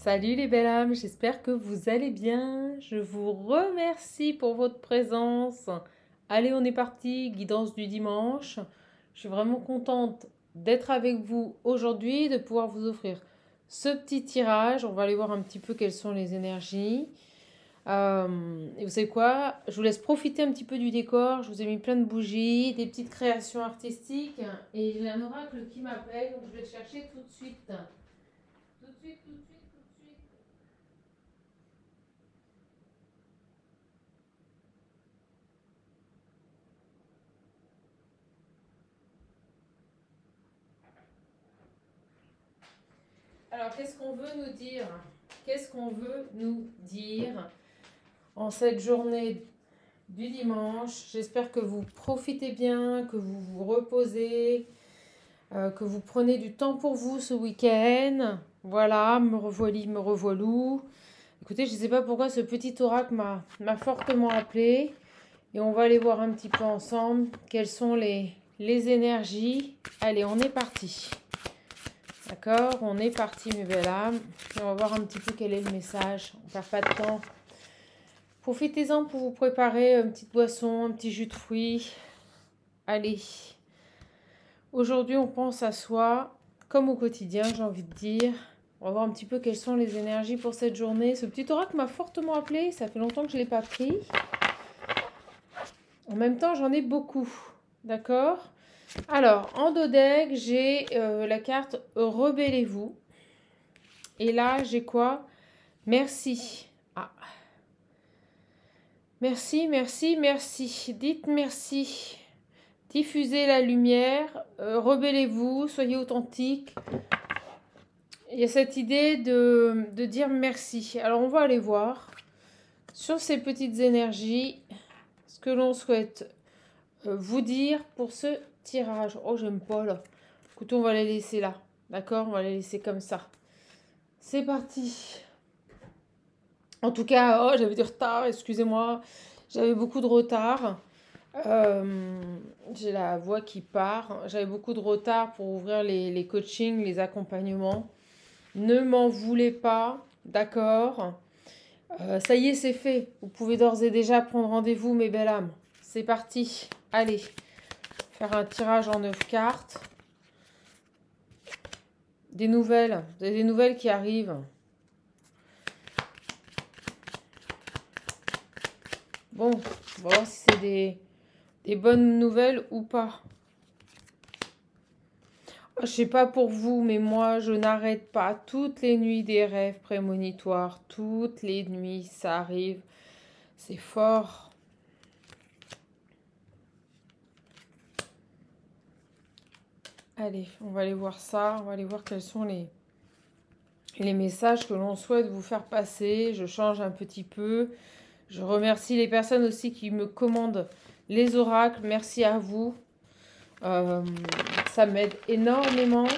Salut les belles âmes, j'espère que vous allez bien. Je vous remercie pour votre présence. Allez, on est parti, guidance du dimanche. Je suis vraiment contente d'être avec vous aujourd'hui, de pouvoir vous offrir ce petit tirage. On va aller voir un petit peu quelles sont les énergies. Et vous savez quoi? Je vous laisse profiter un petit peu du décor. Je vous ai mis plein de bougies, des petites créations artistiques. Et j'ai un oracle qui m'appelle, donc je vais le chercher tout de suite. Tout de suite, tout de suite, tout de suite. Alors, qu'est-ce qu'on veut nous dire? Qu'est-ce qu'on veut nous dire en cette journée du dimanche? J'espère que vous profitez bien, que vous vous reposez, que vous prenez du temps pour vous ce week-end. Voilà, me revoilà, me revoilou. Écoutez, je ne sais pas pourquoi ce petit oracle m'a fortement appelé. Et on va aller voir un petit peu ensemble quelles sont les énergies. Allez, on est parti. D'accord, on est parti mes belles âmes. Et on va voir un petit peu quel est le message. On ne perd pas de temps. Profitez-en pour vous préparer une petite boisson, un petit jus de fruits. Allez. Aujourd'hui, on pense à soi, comme au quotidien, j'ai envie de dire. On va voir un petit peu quelles sont les énergies pour cette journée. Ce petit oracle m'a fortement appelé. Ça fait longtemps que je ne l'ai pas pris. En même temps, j'en ai beaucoup. D'accord? Alors, en dos deck, j'ai la carte Rebellez-vous. Et là, j'ai quoi? Merci. Ah. Merci, merci, merci. Dites merci. Diffusez la lumière. Rebellez-vous. Soyez authentique. Il y a cette idée de dire merci. Alors, on va aller voir sur ces petites énergies ce que l'on souhaite vous dire pour ce tirage. Oh, j'aime pas là. Écoutez, on va les laisser là. D'accord? On va les laisser comme ça. C'est parti. En tout cas, oh, j'avais du retard, excusez-moi. J'avais beaucoup de retard. J'ai la voix qui part. J'avais beaucoup de retard pour ouvrir les coachings, les accompagnements. Ne m'en voulez pas, d'accord? Ça y est, c'est fait. Vous pouvez d'ores et déjà prendre rendez-vous, mes belles âmes. C'est parti. Allez, faire un tirage en 9 cartes. Des nouvelles. Vous avez des nouvelles qui arrivent. Bon, on va voir si c'est des bonnes nouvelles ou pas. Je sais pas pour vous, mais moi, je n'arrête pas. Toutes les nuits des rêves prémonitoires. Toutes les nuits, ça arrive. C'est fort. Allez, on va aller voir ça. On va aller voir quels sont les messages que l'on souhaite vous faire passer. Je change un petit peu. Je remercie les personnes aussi qui me commandent les oracles. Merci à vous. Ça m'aide énormément.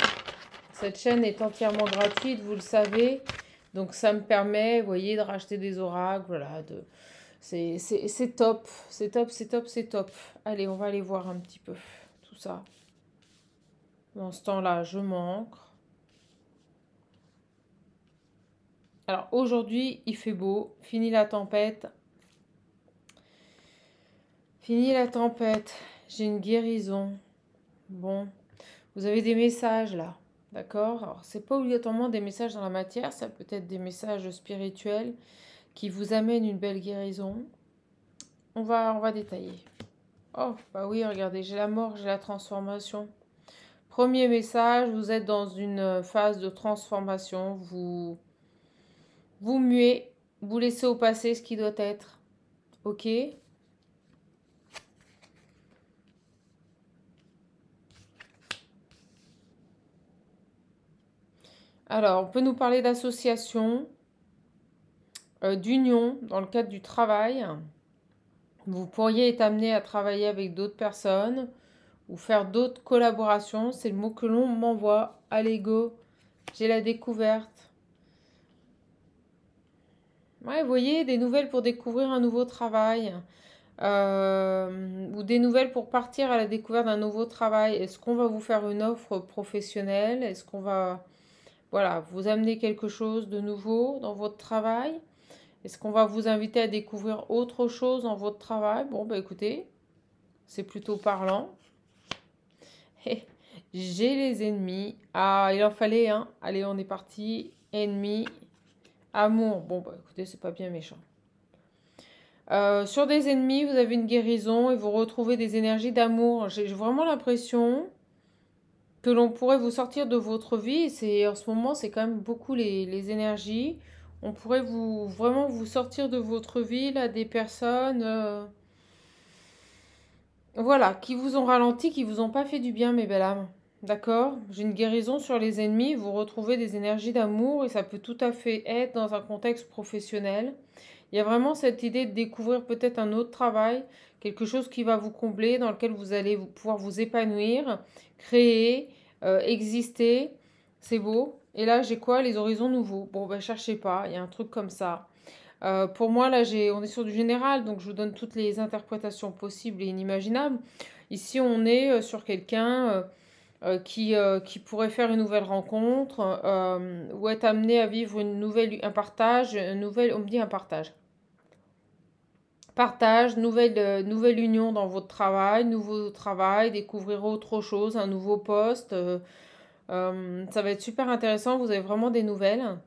Cette chaîne est entièrement gratuite, vous le savez. Donc ça me permet, vous voyez, de racheter des oracles. Voilà, c'est top. C'est top, c'est top, c'est top. Allez, on va aller voir un petit peu tout ça. Dans ce temps-là, je m'ancre. Alors aujourd'hui, il fait beau. Fini la tempête. Fini la tempête. J'ai une guérison. Bon, vous avez des messages là. D'accord? Alors, c'est pas obligatoirement des messages dans la matière, ça peut être des messages spirituels qui vous amènent une belle guérison. On va détailler. Oh, bah oui, regardez, j'ai la mort, j'ai la transformation. Premier message, vous êtes dans une phase de transformation. Vous muez, vous laissez au passé ce qui doit être. Ok? Alors, on peut nous parler d'association, d'union dans le cadre du travail. Vous pourriez être amené à travailler avec d'autres personnes ou faire d'autres collaborations. C'est le mot que l'on m'envoie. Allez, go. J'ai la découverte. Ouais, vous voyez, des nouvelles pour découvrir un nouveau travail. Ou des nouvelles pour partir à la découverte d'un nouveau travail. Est-ce qu'on va vous faire une offre professionnelle? Est-ce qu'on va... voilà, vous amener quelque chose de nouveau dans votre travail? Est-ce qu'on va vous inviter à découvrir autre chose dans votre travail? Bon, bah écoutez, c'est plutôt parlant. J'ai les ennemis. Ah, il en fallait un. Allez, on est parti. Ennemis. Amour. Bon, bah écoutez, c'est pas bien méchant. Sur des ennemis, vous avez une guérison et vous retrouvez des énergies d'amour. J'ai vraiment l'impression que l'on pourrait vous sortir de votre vie. En ce moment, c'est quand même beaucoup les énergies. On pourrait vraiment vous sortir de votre vie, là, des personnes, voilà, qui vous ont ralenti, qui vous ont pas fait du bien, mes belles âmes. D'accord? J'ai une guérison sur les ennemis. Vous retrouvez des énergies d'amour et ça peut tout à fait être dans un contexte professionnel. Il y a vraiment cette idée de découvrir peut-être un autre travail, quelque chose qui va vous combler, dans lequel vous allez pouvoir vous épanouir, créer, exister. C'est beau. Et là, j'ai quoi? Les horizons nouveaux. Bon, ben, cherchez pas, il y a un truc comme ça. Pour moi, là, on est sur du général, donc je vous donne toutes les interprétations possibles et inimaginables. Ici, on est sur quelqu'un qui pourrait faire une nouvelle rencontre ou être amené à vivre un partage, on me dit un partage. Partage, nouvelle union dans votre travail, nouveau travail, découvrir autre chose, un nouveau poste. Ça va être super intéressant, vous avez vraiment des nouvelles.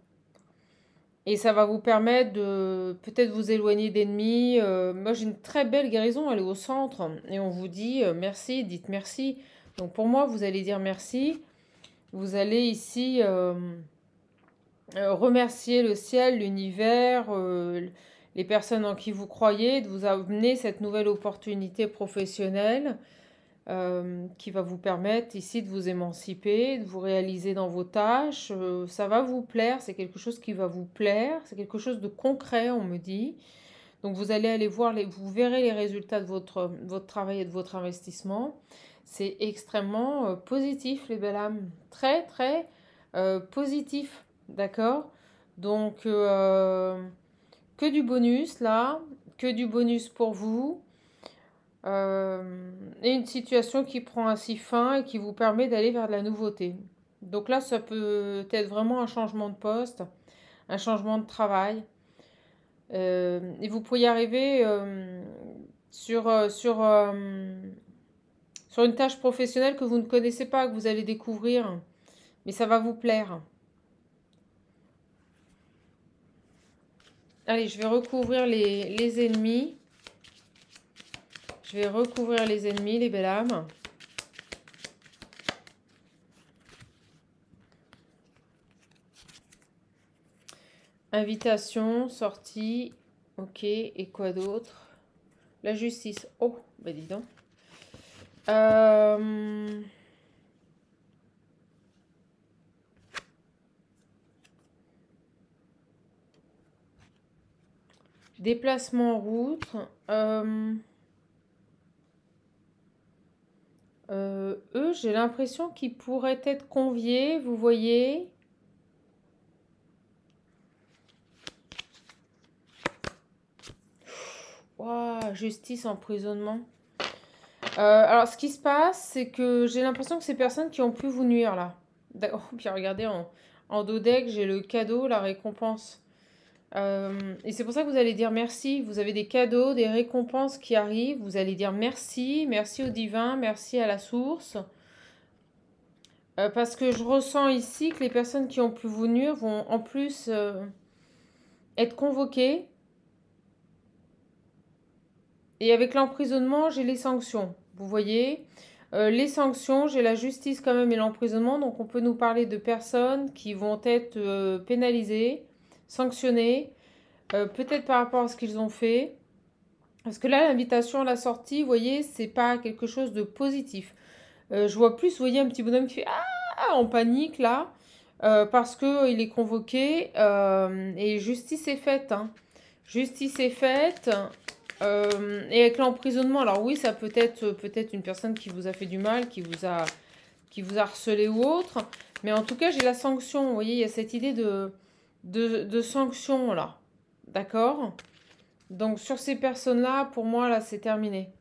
Et ça va vous permettre de peut-être vous éloigner d'ennemis. Moi, j'ai une très belle guérison, elle est au centre. Et on vous dit merci, dites merci. Donc pour moi, vous allez dire merci. Vous allez ici remercier le ciel, l'univers, les personnes en qui vous croyez, de vous amener cette nouvelle opportunité professionnelle qui va vous permettre ici de vous émanciper, de vous réaliser dans vos tâches. Ça va vous plaire, c'est quelque chose qui va vous plaire, c'est quelque chose de concret, on me dit. Donc vous allez aller voir, vous verrez les résultats de votre travail et de votre investissement. C'est extrêmement positif, les belles âmes. Très, très positif. D'accord? Donc, que du bonus là, que du bonus pour vous. Et une situation qui prend ainsi fin et qui vous permet d'aller vers de la nouveauté. Donc là, ça peut être vraiment un changement de poste, un changement de travail. Et vous pourriez arriver sur une tâche professionnelle que vous ne connaissez pas, que vous allez découvrir. Mais ça va vous plaire. Allez, je vais recouvrir les ennemis. Je vais recouvrir les ennemis, les belles âmes. Invitation, sortie. Ok, et quoi d'autre? La justice. Oh, bah dis donc. Déplacement en route. Eux, j'ai l'impression qu'ils pourraient être conviés, vous voyez. Waouh, justice, emprisonnement. Alors, ce qui se passe, c'est que j'ai l'impression que ces personnes qui ont pu vous nuire, là. Oh, puis regardez, en dos deck, j'ai le cadeau, la récompense. Et c'est pour ça que vous allez dire merci. Vous avez des cadeaux, des récompenses qui arrivent. Vous allez dire merci, merci au divin, merci à la source. Parce que je ressens ici que les personnes qui ont pu vous nuire vont en plus être convoquées. Et avec l'emprisonnement, j'ai les sanctions. Vous voyez, les sanctions, j'ai la justice quand même et l'emprisonnement. Donc on peut nous parler de personnes qui vont être pénalisées, sanctionnées, peut-être par rapport à ce qu'ils ont fait. Parce que là, l'invitation à la sortie, vous voyez, c'est pas quelque chose de positif. Je vois plus, vous voyez, un petit bonhomme qui fait ah en panique là, parce qu'il est convoqué et justice est faite. Hein. Justice est faite. Et avec l'emprisonnement, alors oui, ça peut être une personne qui vous a fait du mal, qui vous a harcelé ou autre. Mais en tout cas, j'ai la sanction. Vous voyez, il y a cette idée de sanction là. D'accord? Donc sur ces personnes-là, pour moi, là, c'est terminé.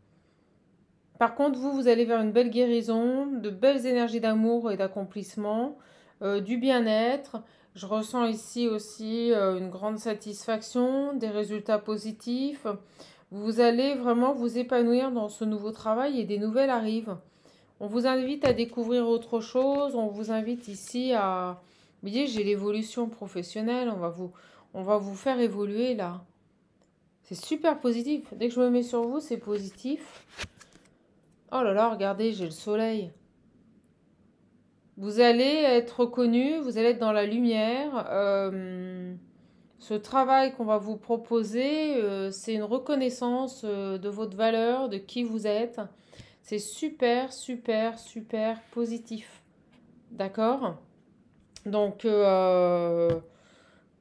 Par contre, vous allez vers une belle guérison, de belles énergies d'amour et d'accomplissement. du bien-être. Je ressens ici aussi une grande satisfaction, des résultats positifs. Vous allez vraiment vous épanouir dans ce nouveau travail et des nouvelles arrivent. On vous invite à découvrir autre chose. On vous invite ici à... Vous voyez, j'ai l'évolution professionnelle. On va vous faire évoluer là. C'est super positif. Dès que je me mets sur vous, c'est positif. Oh là là, regardez, j'ai le soleil. Vous allez être reconnu, vous allez être dans la lumière. Ce travail qu'on va vous proposer, c'est une reconnaissance de votre valeur, de qui vous êtes. C'est super, super, super positif. D'accord? Donc,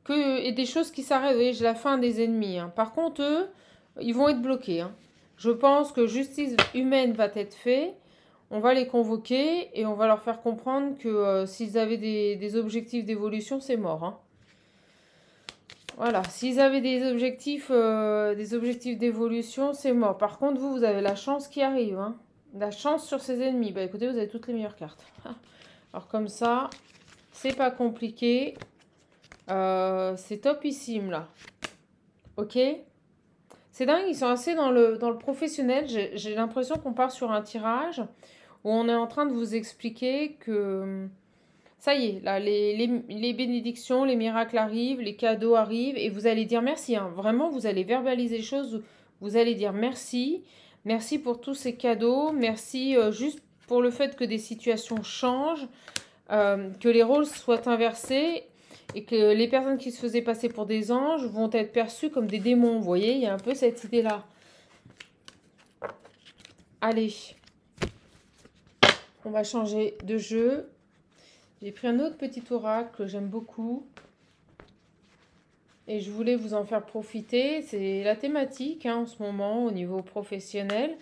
et des choses qui s'arrêtent. Vous voyez, j'ai la fin des ennemis. Hein. Par contre, eux, ils vont être bloqués. Hein. Je pense que justice humaine va être faite. On va les convoquer et on va leur faire comprendre que s'ils avaient des objectifs d'évolution, c'est mort. Hein. Voilà, s'ils avaient des objectifs d'évolution, c'est mort. Par contre, vous avez la chance qui arrive. Hein. La chance sur ses ennemis. Bah écoutez, vous avez toutes les meilleures cartes. Alors comme ça, c'est pas compliqué. C'est topissime là. Ok? C'est dingue, ils sont assez dans le professionnel. J'ai l'impression qu'on part sur un tirage où on est en train de vous expliquer que ça y est, là, les bénédictions, les miracles arrivent, les cadeaux arrivent et vous allez dire merci. Hein. Vraiment, vous allez verbaliser les choses. Vous allez dire merci. Merci pour tous ces cadeaux. Merci juste pour le fait que des situations changent, que les rôles soient inversés et que les personnes qui se faisaient passer pour des anges vont être perçues comme des démons. Vous voyez, il y a un peu cette idée-là. Allez, on va changer de jeu. J'ai pris un autre petit oracle que j'aime beaucoup. Et je voulais vous en faire profiter. C'est la thématique hein, en ce moment au niveau professionnel.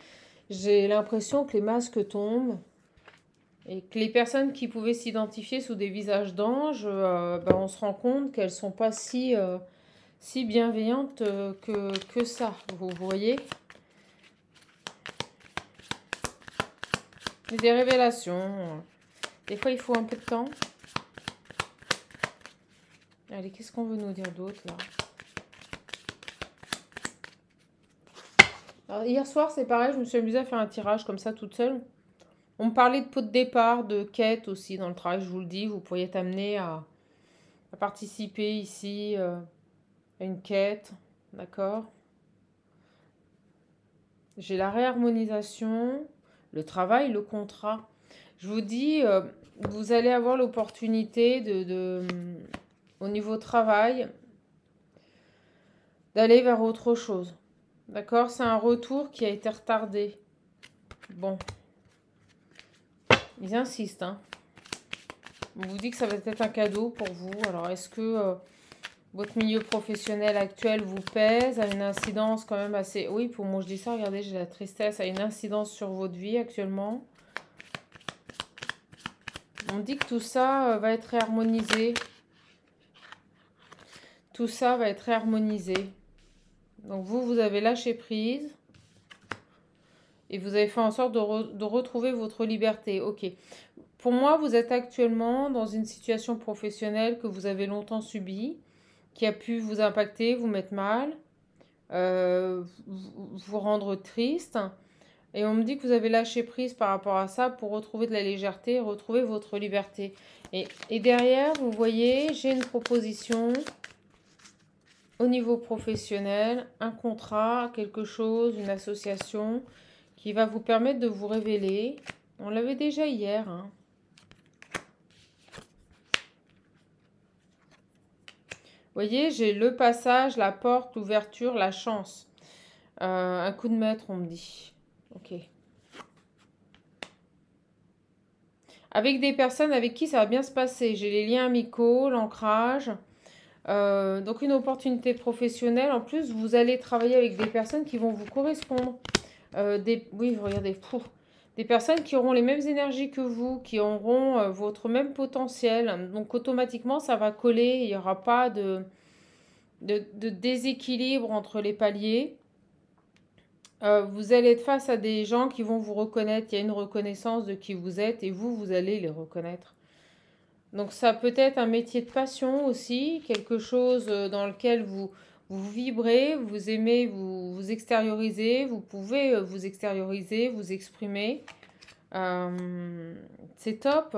J'ai l'impression que les masques tombent. Et que les personnes qui pouvaient s'identifier sous des visages d'anges, ben on se rend compte qu'elles ne sont pas si bienveillantes que ça. Vous voyez? Des révélations. Des fois, il faut un peu de temps. Allez, qu'est-ce qu'on veut nous dire d'autre, là? Alors, hier soir, c'est pareil, je me suis amusée à faire un tirage comme ça, toute seule. On me parlait de pot de départ, de quête aussi dans le travail, je vous le dis. Vous pourriez être amené à participer ici à une quête, d'accord? J'ai la réharmonisation, le travail, le contrat. Je vous dis, vous allez avoir l'opportunité au niveau travail, d'aller vers autre chose. D'accord? C'est un retour qui a été retardé. Bon. Ils insistent, hein. On vous dit que ça va être un cadeau pour vous. Alors, est-ce que votre milieu professionnel actuel vous pèse, a une incidence quand même assez... Oui, pour moi, je dis ça, regardez, j'ai la tristesse, a une incidence sur votre vie actuellement. On dit que tout ça va être réharmonisé. Tout ça va être réharmonisé. Donc, vous avez lâché prise. Et vous avez fait en sorte de retrouver votre liberté. Ok. Pour moi, vous êtes actuellement dans une situation professionnelle que vous avez longtemps subie, qui a pu vous impacter, vous mettre mal, vous rendre triste. Et on me dit que vous avez lâché prise par rapport à ça pour retrouver de la légèreté, retrouver votre liberté. Et derrière, vous voyez, j'ai une proposition au niveau professionnel, un contrat, quelque chose, une association qui va vous permettre de vous révéler. On l'avait déjà hier. Hein. Vous voyez, j'ai le passage, la porte, l'ouverture, la chance. Un coup de maître, on me dit. Ok. Avec des personnes avec qui ça va bien se passer. J'ai les liens amicaux, l'ancrage. Donc une opportunité professionnelle. En plus, vous allez travailler avec des personnes qui vont vous correspondre. Oui, regardez. Des personnes qui auront les mêmes énergies que vous, qui auront votre même potentiel. Donc automatiquement, ça va coller. Il n'y aura pas de déséquilibre entre les paliers. Vous allez être face à des gens qui vont vous reconnaître. Il y a une reconnaissance de qui vous êtes et vous allez les reconnaître. Donc ça peut être un métier de passion aussi, quelque chose dans lequel vous vibrez, vous aimez vous extérioriser, vous pouvez vous extérioriser, vous exprimer. C'est top.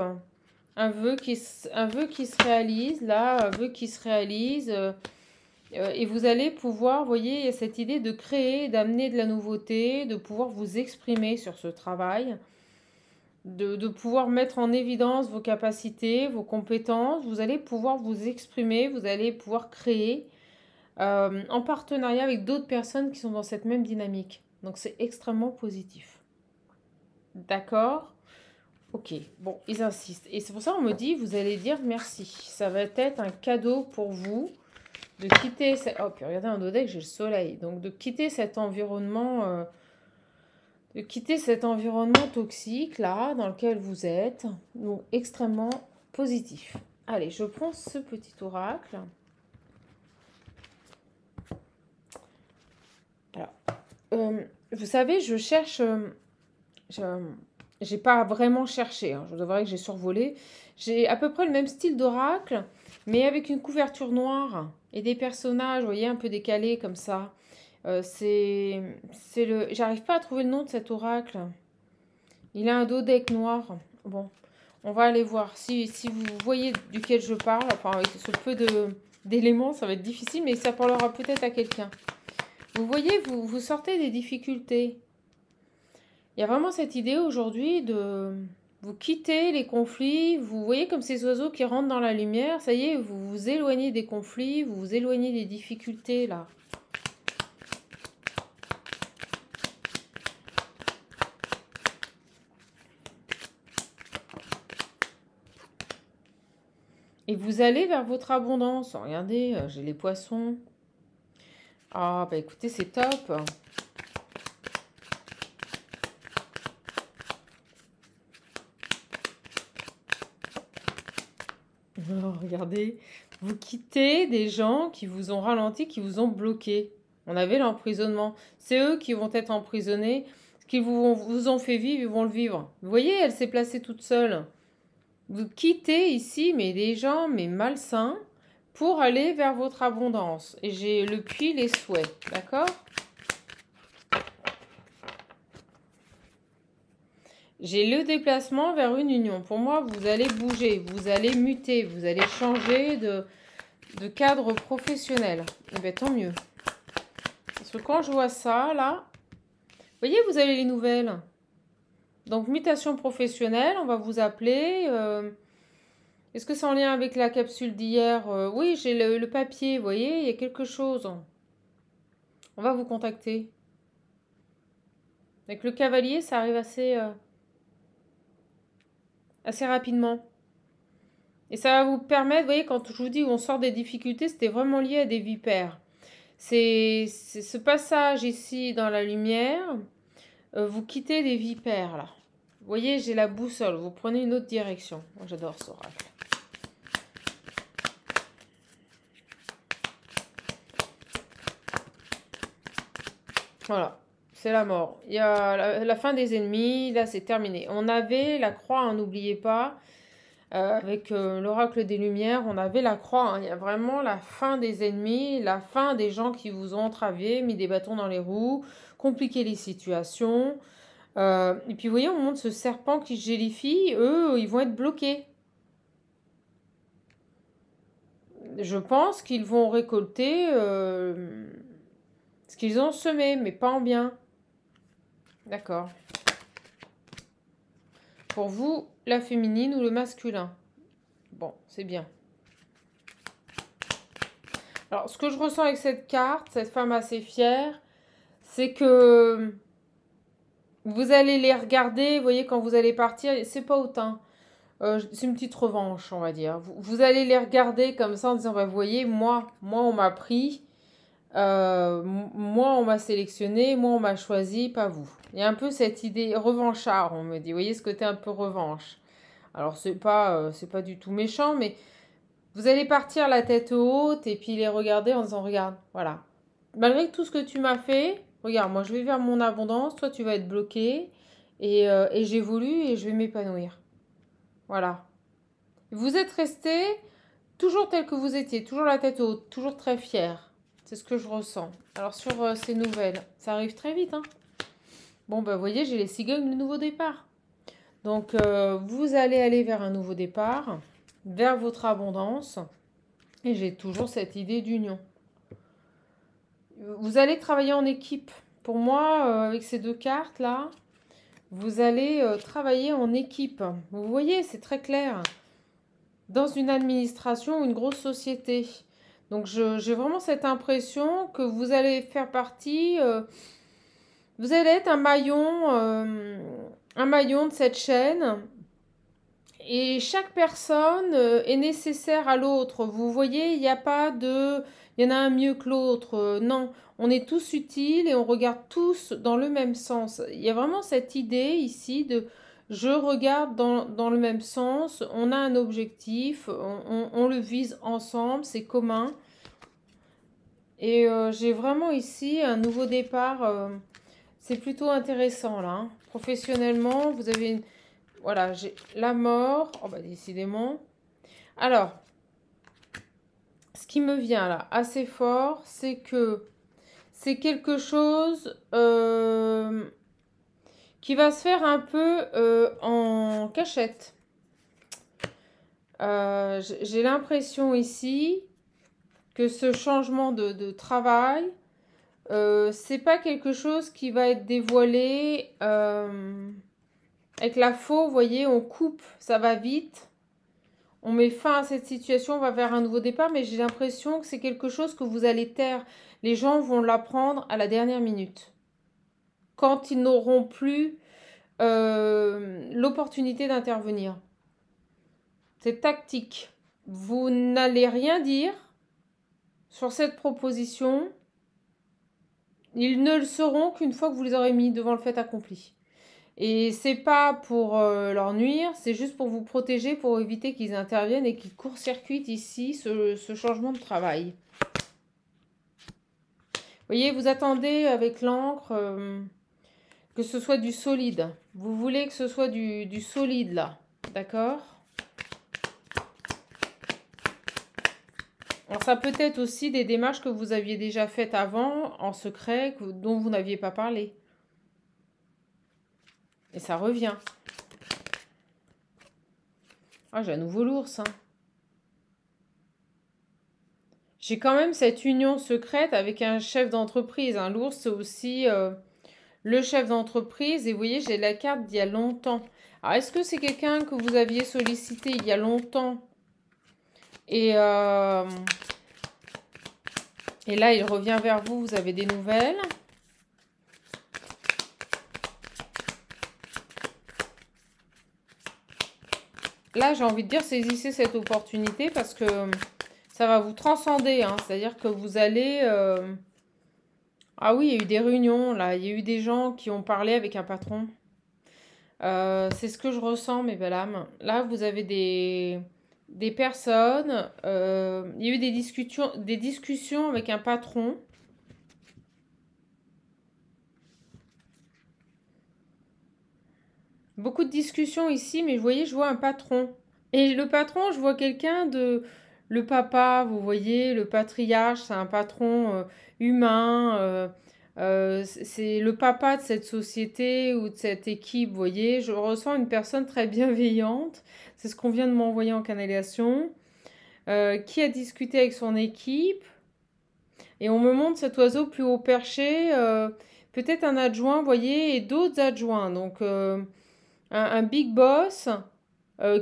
Un vœu qui se réalise, là, un vœu qui se réalise. Et vous allez pouvoir, vous voyez, il y a cette idée de créer, d'amener de la nouveauté, de pouvoir vous exprimer sur ce travail, de pouvoir mettre en évidence vos capacités, vos compétences. Vous allez pouvoir vous exprimer, vous allez pouvoir créer en partenariat avec d'autres personnes qui sont dans cette même dynamique. Donc c'est extrêmement positif. D'accord? Ok, bon, ils insistent. Et c'est pour ça qu'on me dit, vous allez dire merci. Ça va être un cadeau pour vous de quitter... Oh, puis regardez un dos deck, j'ai le soleil. Donc de quitter cet environnement... de quitter cet environnement toxique, là, dans lequel vous êtes. Donc extrêmement positif. Allez, je prends ce petit oracle. Alors, vous savez, je cherche... j'ai pas vraiment cherché, hein. Je vous avouerai que j'ai survolé. J'ai à peu près le même style d'oracle, mais avec une couverture noire et des personnages, vous voyez, un peu décalés comme ça. J'arrive pas à trouver le nom de cet oracle. Il a un dos deck noir. Bon, on va aller voir. Si vous voyez duquel je parle, enfin avec ce peu d'éléments, ça va être difficile, mais ça parlera peut-être à quelqu'un. Vous voyez, vous sortez des difficultés. Il y a vraiment cette idée aujourd'hui de vous quitter les conflits. Vous voyez comme ces oiseaux qui rentrent dans la lumière. Ça y est, vous vous éloignez des conflits, vous vous éloignez des difficultés là. Et vous allez vers votre abondance. Regardez, j'ai les poissons. Ah, bah écoutez, c'est top. Oh, regardez, vous quittez des gens qui vous ont ralenti, qui vous ont bloqué. On avait l'emprisonnement. C'est eux qui vont être emprisonnés. Ce qu'ils vous ont fait vivre, ils vont le vivre. Vous voyez, elle s'est placée toute seule. Vous quittez ici, mais des gens, mais malsains, pour aller vers votre abondance. Et j'ai le puits, les souhaits. D'accord ? J'ai le déplacement vers une union. Pour moi, vous allez bouger, vous allez muter, vous allez changer de cadre professionnel. Eh bien, tant mieux. Parce que quand je vois ça, là, vous voyez, vous avez les nouvelles. Donc, mutation professionnelle, on va vous appeler. Est-ce que c'est en lien avec la capsule d'hier? Oui, j'ai le papier, vous voyez, il y a quelque chose. On va vous contacter. Avec le cavalier, ça arrive assez rapidement. Et ça va vous permettre, vous voyez, quand je vous dis on sort des difficultés, c'était vraiment lié à des vipères. C'est ce passage ici dans la lumière, vous quittez des vipères là. Vous voyez, j'ai la boussole, vous prenez une autre direction. Moi, j'adore ce oracle. Voilà, c'est la mort. Il y a la fin des ennemis, là c'est terminé. On avait la croix, hein, n'oubliez pas. Avec l'oracle des Lumières, on avait la croix. Hein. Il y a vraiment la fin des ennemis, la fin des gens qui vous ont entravé, mis des bâtons dans les roues, compliqué les situations. Et puis, vous voyez, on montre ce serpent qui gélifie. Eux, ils vont être bloqués. Je pense qu'ils vont récolter ce qu'ils ont semé, mais pas en bien. D'accord. Pour vous, la féminine ou le masculin. Bon, c'est bien. Alors, ce que je ressens avec cette carte, cette femme assez fière, c'est que vous allez les regarder, vous voyez, quand vous allez partir, c'est pas autant. C'est une petite revanche, on va dire. Vous allez les regarder comme ça en disant, bah, vous voyez, moi on m'a pris, moi on m'a sélectionné, moi on m'a choisi, pas vous. Il y a un peu cette idée revanchard, on me dit. Vous voyez ce côté un peu revanche. Alors c'est pas du tout méchant, mais vous allez partir la tête haute et puis les regarder en disant, regarde, voilà. Malgré tout ce que tu m'as fait, regarde, moi je vais vers mon abondance, toi tu vas être bloqué et j'évolue et je vais m'épanouir. Voilà. Vous êtes resté toujours tel que vous étiez, toujours la tête haute, toujours très fier. C'est ce que je ressens. Alors sur ces nouvelles, ça arrive très vite. Hein. Bon, ben vous voyez, j'ai les cigognes de nouveau départ. Donc vous allez aller vers un nouveau départ, vers votre abondance. Et j'ai toujours cette idée d'union. Vous allez travailler en équipe. Pour moi, avec ces deux cartes-là, vous allez travailler en équipe. Vous voyez, c'est très clair. Dans une administration ou une grosse société. Donc, j'ai vraiment cette impression que vous allez faire partie... vous allez être un maillon de cette chaîne. Et chaque personne est nécessaire à l'autre. Vous voyez, il n'y a pas de... Il y en a un mieux que l'autre. Non, on est tous utiles et on regarde tous dans le même sens. Il y a vraiment cette idée ici de... Je regarde dans le même sens. On a un objectif. On le vise ensemble. C'est commun. Et j'ai vraiment ici un nouveau départ. C'est plutôt intéressant là. Hein. Professionnellement, vous avez une... Voilà, j'ai la mort. Oh bah décidément. Alors, ce qui me vient là assez fort, c'est que c'est quelque chose qui va se faire un peu en cachette. J'ai l'impression ici que ce changement de travail, c'est pas quelque chose qui va être dévoilé avec la faux, vous voyez, on coupe, ça va vite. On met fin à cette situation, on va vers un nouveau départ, mais j'ai l'impression que c'est quelque chose que vous allez taire. Les gens vont l'apprendre à la dernière minute. Quand ils n'auront plus l'opportunité d'intervenir. C'est tactique. Vous n'allez rien dire sur cette proposition. Ils ne le sauront qu'une fois que vous les aurez mis devant le fait accompli. Et c'est pas pour leur nuire, c'est juste pour vous protéger, pour éviter qu'ils interviennent et qu'ils court-circuitent ici ce changement de travail. Vous voyez, vous attendez avec l'encre que ce soit du solide. Vous voulez que ce soit du solide là, d'accord? Alors ça peut être aussi des démarches que vous aviez déjà faites avant, en secret, dont vous n'aviez pas parlé. Et ça revient. Ah, j'ai à nouveau l'ours. Hein. J'ai quand même cette union secrète avec un chef d'entreprise. Hein. L'ours, c'est aussi le chef d'entreprise. Et vous voyez, j'ai la carte d'il y a longtemps. Alors, est-ce que c'est quelqu'un que vous aviez sollicité il y a longtemps? Et là, il revient vers vous. Vous avez des nouvelles. Là, j'ai envie de dire, saisissez cette opportunité parce que ça va vous transcender. Hein. C'est-à-dire que vous allez... Ah oui, il y a eu des réunions, là. Il y a eu des gens qui ont parlé avec un patron. C'est ce que je ressens, mes belles âmes. Là, vous avez des personnes. Il y a eu des discussions avec un patron. Beaucoup de discussions ici, mais vous voyez, je vois un patron. Et le patron, je vois quelqu'un de... Le papa, vous voyez, le patriarche, c'est un patron humain. C'est le papa de cette société ou de cette équipe, vous voyez. Je ressens une personne très bienveillante. C'est ce qu'on vient de m'envoyer en canalisation. Qui a discuté avec son équipe. Et on me montre cet oiseau plus haut perché. Peut-être un adjoint, vous voyez, et d'autres adjoints. Donc... un big boss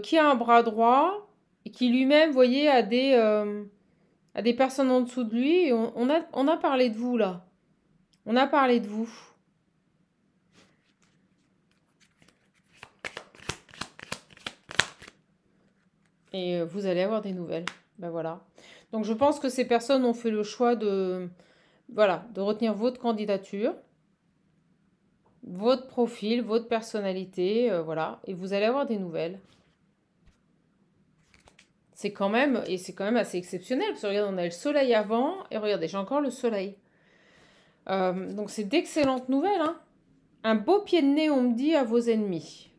qui a un bras droit et qui lui-même, vous voyez, a des personnes en dessous de lui. Et on a parlé de vous, là. On a parlé de vous. Et vous allez avoir des nouvelles. Ben voilà. Donc, je pense que ces personnes ont fait le choix de retenir votre candidature. Votre profil, votre personnalité, voilà, et vous allez avoir des nouvelles. C'est quand même assez exceptionnel, parce que regardez, on a le soleil avant, et regardez, j'ai encore le soleil. Donc c'est d'excellentes nouvelles, hein. Un beau pied de nez, on me dit, à vos ennemis.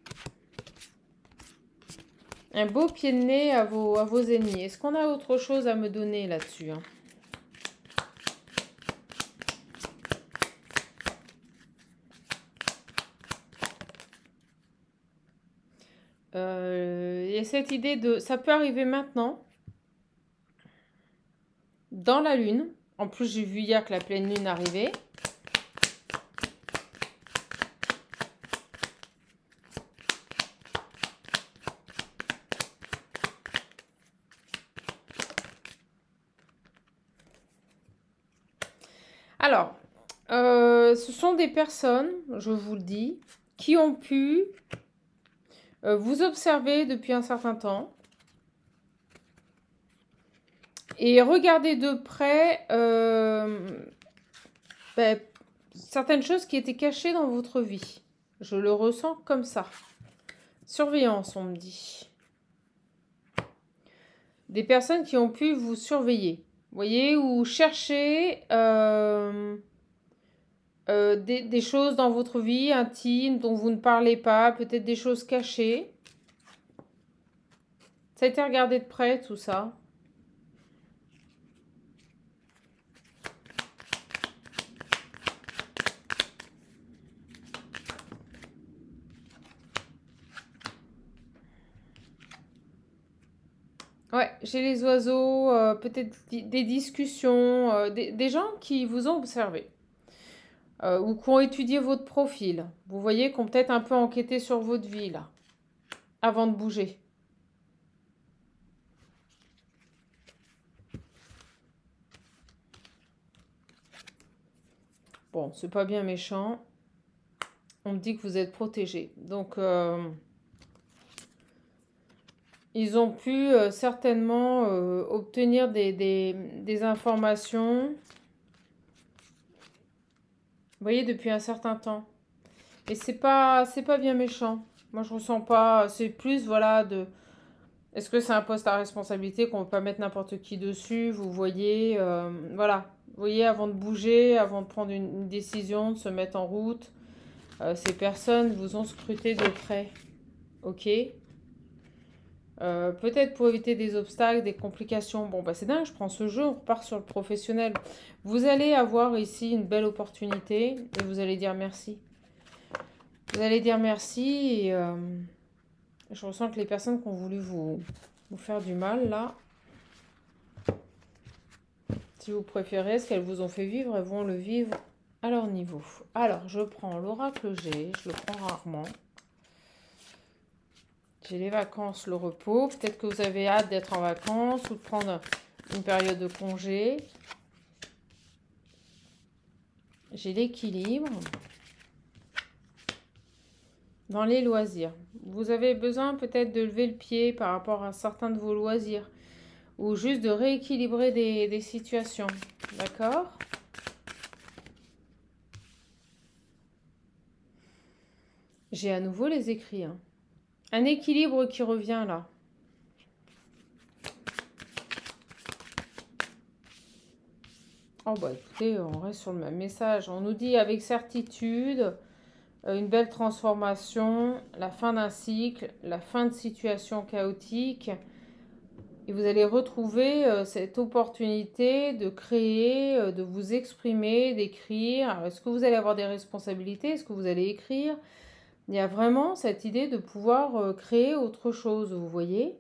Un beau pied de nez à vos ennemis. Est-ce qu'on a autre chose à me donner là-dessus, hein? Il y a cette idée de... Ça peut arriver maintenant, dans la lune. En plus, j'ai vu hier que la pleine lune arrivait. Alors, ce sont des personnes, je vous le dis, qui ont pu vous observer depuis un certain temps et regarder de près certaines choses qui étaient cachées dans votre vie. Je le ressens comme ça. Surveillance, on me dit. Des personnes qui ont pu vous surveiller. Vous voyez, ou chercher des choses dans votre vie intime dont vous ne parlez pas, peut-être des choses cachées. Ça a été regardé de près, tout ça. Ouais, j'ai les oiseaux, peut-être des discussions, des gens qui vous ont observé ou qui ont étudié votre profil. Vous voyez, qui ont peut-être un peu enquêté sur votre vie, là, avant de bouger. Bon, c'est pas bien méchant. On me dit que vous êtes protégé. Donc, ils ont pu certainement obtenir des informations, vous voyez, depuis un certain temps. Et c'est pas bien méchant. Moi, je ressens pas. C'est plus, voilà, de... Est-ce que c'est un poste à responsabilité qu'on ne peut pas mettre n'importe qui dessus? Vous voyez, voilà. Vous voyez, avant de bouger, avant de prendre une décision, de se mettre en route, ces personnes vous ont scruté de près. Ok? Peut-être pour éviter des obstacles, des complications. Bon, bah c'est dingue, je prends ce jeu, on repart sur le professionnel. Vous allez avoir ici une belle opportunité et vous allez dire merci. Vous allez dire merci et je ressens que les personnes qui ont voulu vous faire du mal, là, si vous préférez, ce qu'elles vous ont fait vivre, elles vont le vivre à leur niveau. Alors, je prends l'oracle G, je le prends rarement. J'ai les vacances, le repos. Peut-être que vous avez hâte d'être en vacances ou de prendre une période de congé. J'ai l'équilibre. Dans les loisirs. Vous avez besoin peut-être de lever le pied par rapport à certains de vos loisirs. Ou juste de rééquilibrer des situations. D'accord ? J'ai à nouveau les écrits. Hein. Un équilibre qui revient là. Oh bah écoutez, on reste sur le même message. On nous dit avec certitude une belle transformation, la fin d'un cycle, la fin de situation chaotique. Et vous allez retrouver cette opportunité de créer, de vous exprimer, d'écrire. Est-ce que vous allez avoir des responsabilités? Est-ce que vous allez écrire? Il y a vraiment cette idée de pouvoir créer autre chose, vous voyez?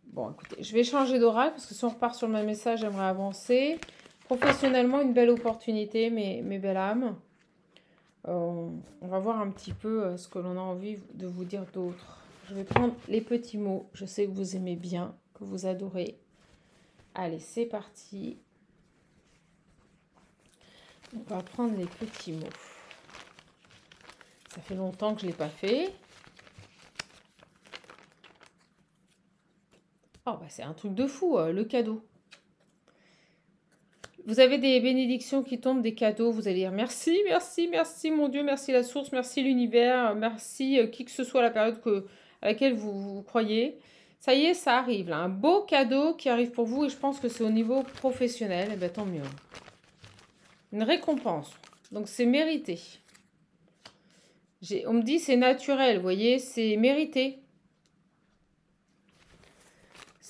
Bon, écoutez, je vais changer d'oracle parce que si on repart sur le même message, j'aimerais avancer. Professionnellement, une belle opportunité, mes belles âmes. On va voir un petit peu ce que l'on a envie de vous dire d'autre. Je vais prendre les petits mots. Je sais que vous aimez bien, que vous adorez. Allez, c'est parti. On va prendre les petits mots. Ça fait longtemps que je ne l'ai pas fait. Oh, bah c'est un truc de fou, le cadeau. Vous avez des bénédictions qui tombent, des cadeaux. Vous allez dire merci, merci, merci, mon Dieu, merci la source, merci l'univers, merci qui que ce soit la période à laquelle vous croyez. Ça y est, ça arrive. Là. Un beau cadeau qui arrive pour vous et je pense que c'est au niveau professionnel. Et bien, tant mieux. Une récompense. Donc, c'est mérité. On me dit c'est naturel, vous voyez, c'est mérité.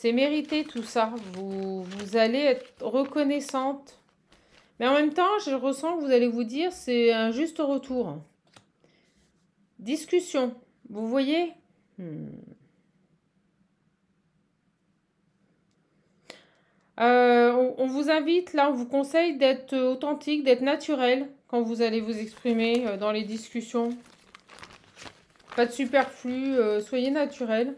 C'est mérité tout ça. Vous allez être reconnaissante. Mais en même temps, je ressens que vous allez vous dire, c'est un juste retour. Discussion. Vous voyez? On vous invite, là, on vous conseille d'être authentique, d'être naturel quand vous allez vous exprimer dans les discussions. Pas de superflu, soyez naturel.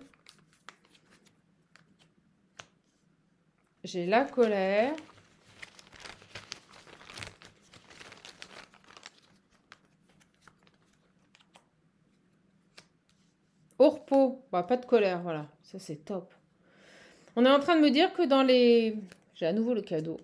J'ai la colère. Au repos, bah, pas de colère, voilà. Ça, c'est top. On est en train de me dire que dans les... J'ai à nouveau le cadeau.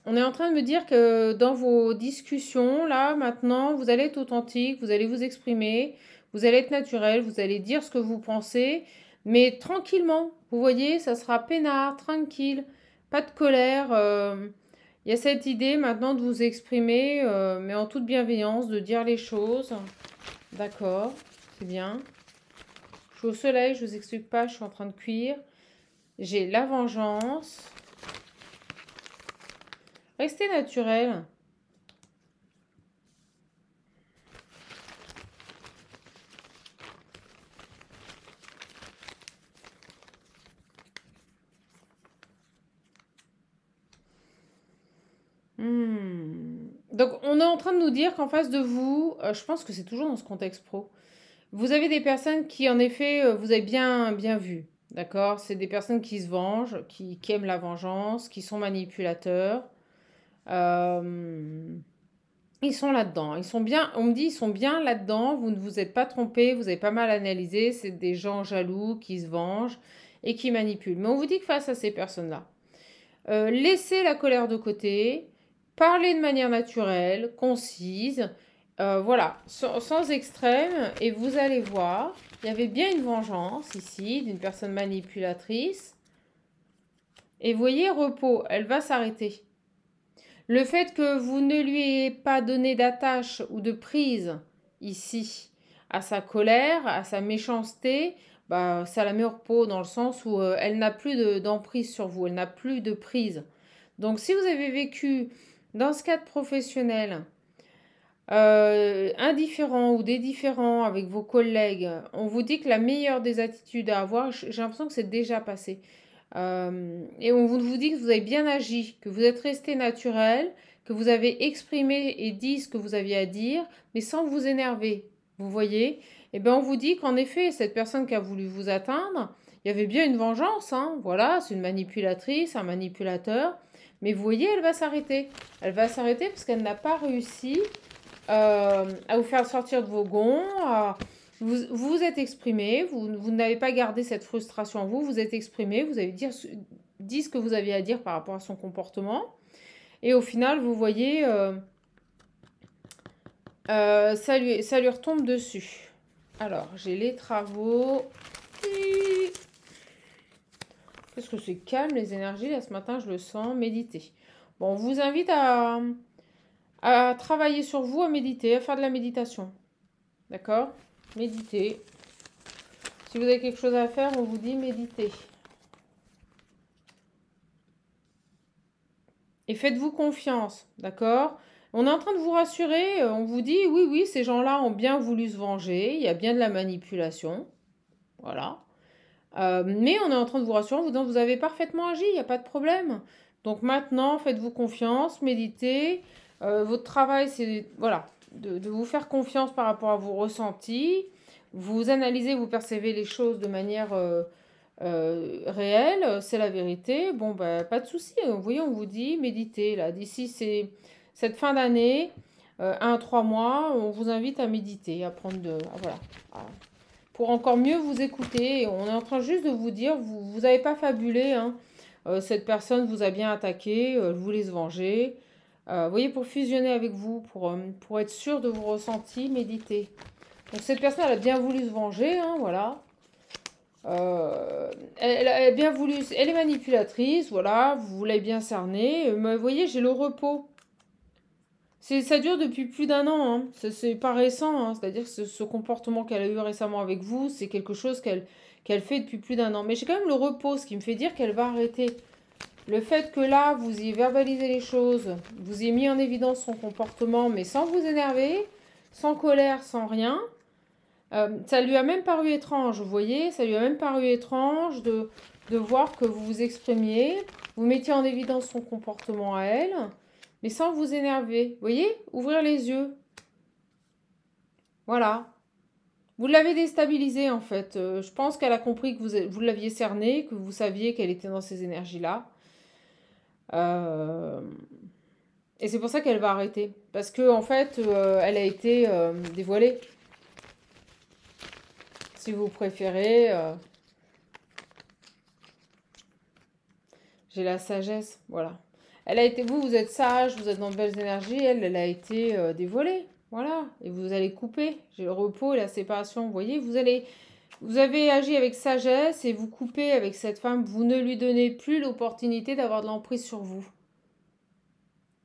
On est en train de me dire que dans vos discussions, là, maintenant, vous allez être authentique, vous allez vous exprimer, vous allez être naturel, vous allez dire ce que vous pensez, mais tranquillement. Vous voyez, ça sera peinard, tranquille, pas de colère. Il y a cette idée maintenant de vous exprimer, mais en toute bienveillance, de dire les choses. D'accord, c'est bien. Je suis au soleil, je vous explique pas, je suis en train de cuire. J'ai la vengeance. Restez naturel. Donc, on est en train de nous dire qu'en face de vous, je pense que c'est toujours dans ce contexte pro, vous avez des personnes qui, en effet, vous avez bien vu. D'accord? C'est des personnes qui se vengent, qui aiment la vengeance, qui sont manipulateurs. Euh, Ils sont là-dedans. Ils sont bien, on me dit, ils sont bien là-dedans. Vous ne vous êtes pas trompé, vous avez pas mal analysé. C'est des gens jaloux qui se vengent et qui manipulent. Mais on vous dit que face à ces personnes-là, laissez la colère de côté, parlez de manière naturelle, concise, voilà, sans extrême, et vous allez voir, il y avait bien une vengeance ici d'une personne manipulatrice. Et vous voyez, repos, elle va s'arrêter. Le fait que vous ne lui ayez pas donné d'attache ou de prise ici à sa colère, à sa méchanceté, bah, ça la met au repos dans le sens où elle n'a plus d'emprise sur vous, elle n'a plus de prise. Donc si vous avez vécu dans ce cadre professionnel indifférent ou des différends avec vos collègues, on vous dit que la meilleure des attitudes à avoir, j'ai l'impression que c'est déjà passé. Et on vous dit que vous avez bien agi, que vous êtes resté naturel, que vous avez exprimé et dit ce que vous aviez à dire, mais sans vous énerver. Vous voyez? Et bien on vous dit qu'en effet, cette personne qui a voulu vous atteindre, il y avait bien une vengeance, hein, voilà, c'est une manipulatrice, un manipulateur, mais vous voyez, elle va s'arrêter. Elle va s'arrêter parce qu'elle n'a pas réussi à vous faire sortir de vos gonds, vous vous êtes exprimé, vous n'avez pas gardé cette frustration en vous, vous êtes exprimé, vous avez dit ce que vous aviez à dire par rapport à son comportement. Et au final, vous voyez, ça lui retombe dessus. Alors, j'ai les travaux. Qu'est-ce que c'est calme, les énergies, là, ce matin, je le sens. Méditer. Bon, on vous invite à travailler sur vous, à méditer, à faire de la méditation. D'accord? Méditez. Si vous avez quelque chose à faire, on vous dit méditez. Et faites-vous confiance, d'accord? On est en train de vous rassurer, on vous dit oui, oui, ces gens-là ont bien voulu se venger, il y a bien de la manipulation, voilà. Mais on est en train de vous rassurer en vous disant vous avez parfaitement agi, il n'y a pas de problème. Donc maintenant, faites-vous confiance, méditez. Votre travail, c'est voilà, de vous faire confiance par rapport à vos ressentis. Vous analysez, vous percevez les choses de manière réelle, c'est la vérité. Bon, bah, pas de souci. Vous voyez, on vous dit méditez. Là, d'ici cette fin d'année, 1 à 3 mois, on vous invite à méditer, à prendre voilà, pour encore mieux vous écouter. On est en train juste de vous dire, vous n'avez pas fabulé, hein. Cette personne vous a bien attaqué, elle voulait se venger. Vous voyez, pour fusionner avec vous, pour être sûr de vos ressentis, méditez. Donc cette personne, elle a bien voulu se venger, hein, voilà. Elle a bien voulu, elle est manipulatrice, voilà, vous l'avez bien cerné. Mais vous voyez, j'ai le repos. Ça dure depuis plus d'1 an, hein. C'est pas récent, hein. C'est-à-dire que ce comportement qu'elle a eu récemment avec vous, c'est quelque chose qu'elle fait depuis plus d'1 an. Mais j'ai quand même le repos, ce qui me fait dire qu'elle va arrêter. Le fait que là, vous y verbalisez les choses, vous y mis en évidence son comportement, mais sans vous énerver, sans colère, sans rien, ça lui a même paru étrange, vous voyez, ça lui a même paru étrange de voir que vous vous exprimiez, vous mettiez en évidence son comportement à elle, mais sans vous énerver. Vous voyez, ouvrir les yeux. Voilà. Vous l'avez déstabilisée en fait. Je pense qu'elle a compris que vous l'aviez cernée, que vous saviez qu'elle était dans ces énergies-là. Et c'est pour ça qu'elle va arrêter. Parce que en fait, elle a été dévoilée. Si vous préférez. J'ai la sagesse, voilà. Elle a été, vous êtes sage, vous êtes dans de belles énergies. Elle a été dévoilée. Voilà. Et vous allez couper. J'ai le repos et la séparation. Vous voyez, vous avez agi avec sagesse et vous coupez avec cette femme. Vous ne lui donnez plus l'opportunité d'avoir de l'emprise sur vous.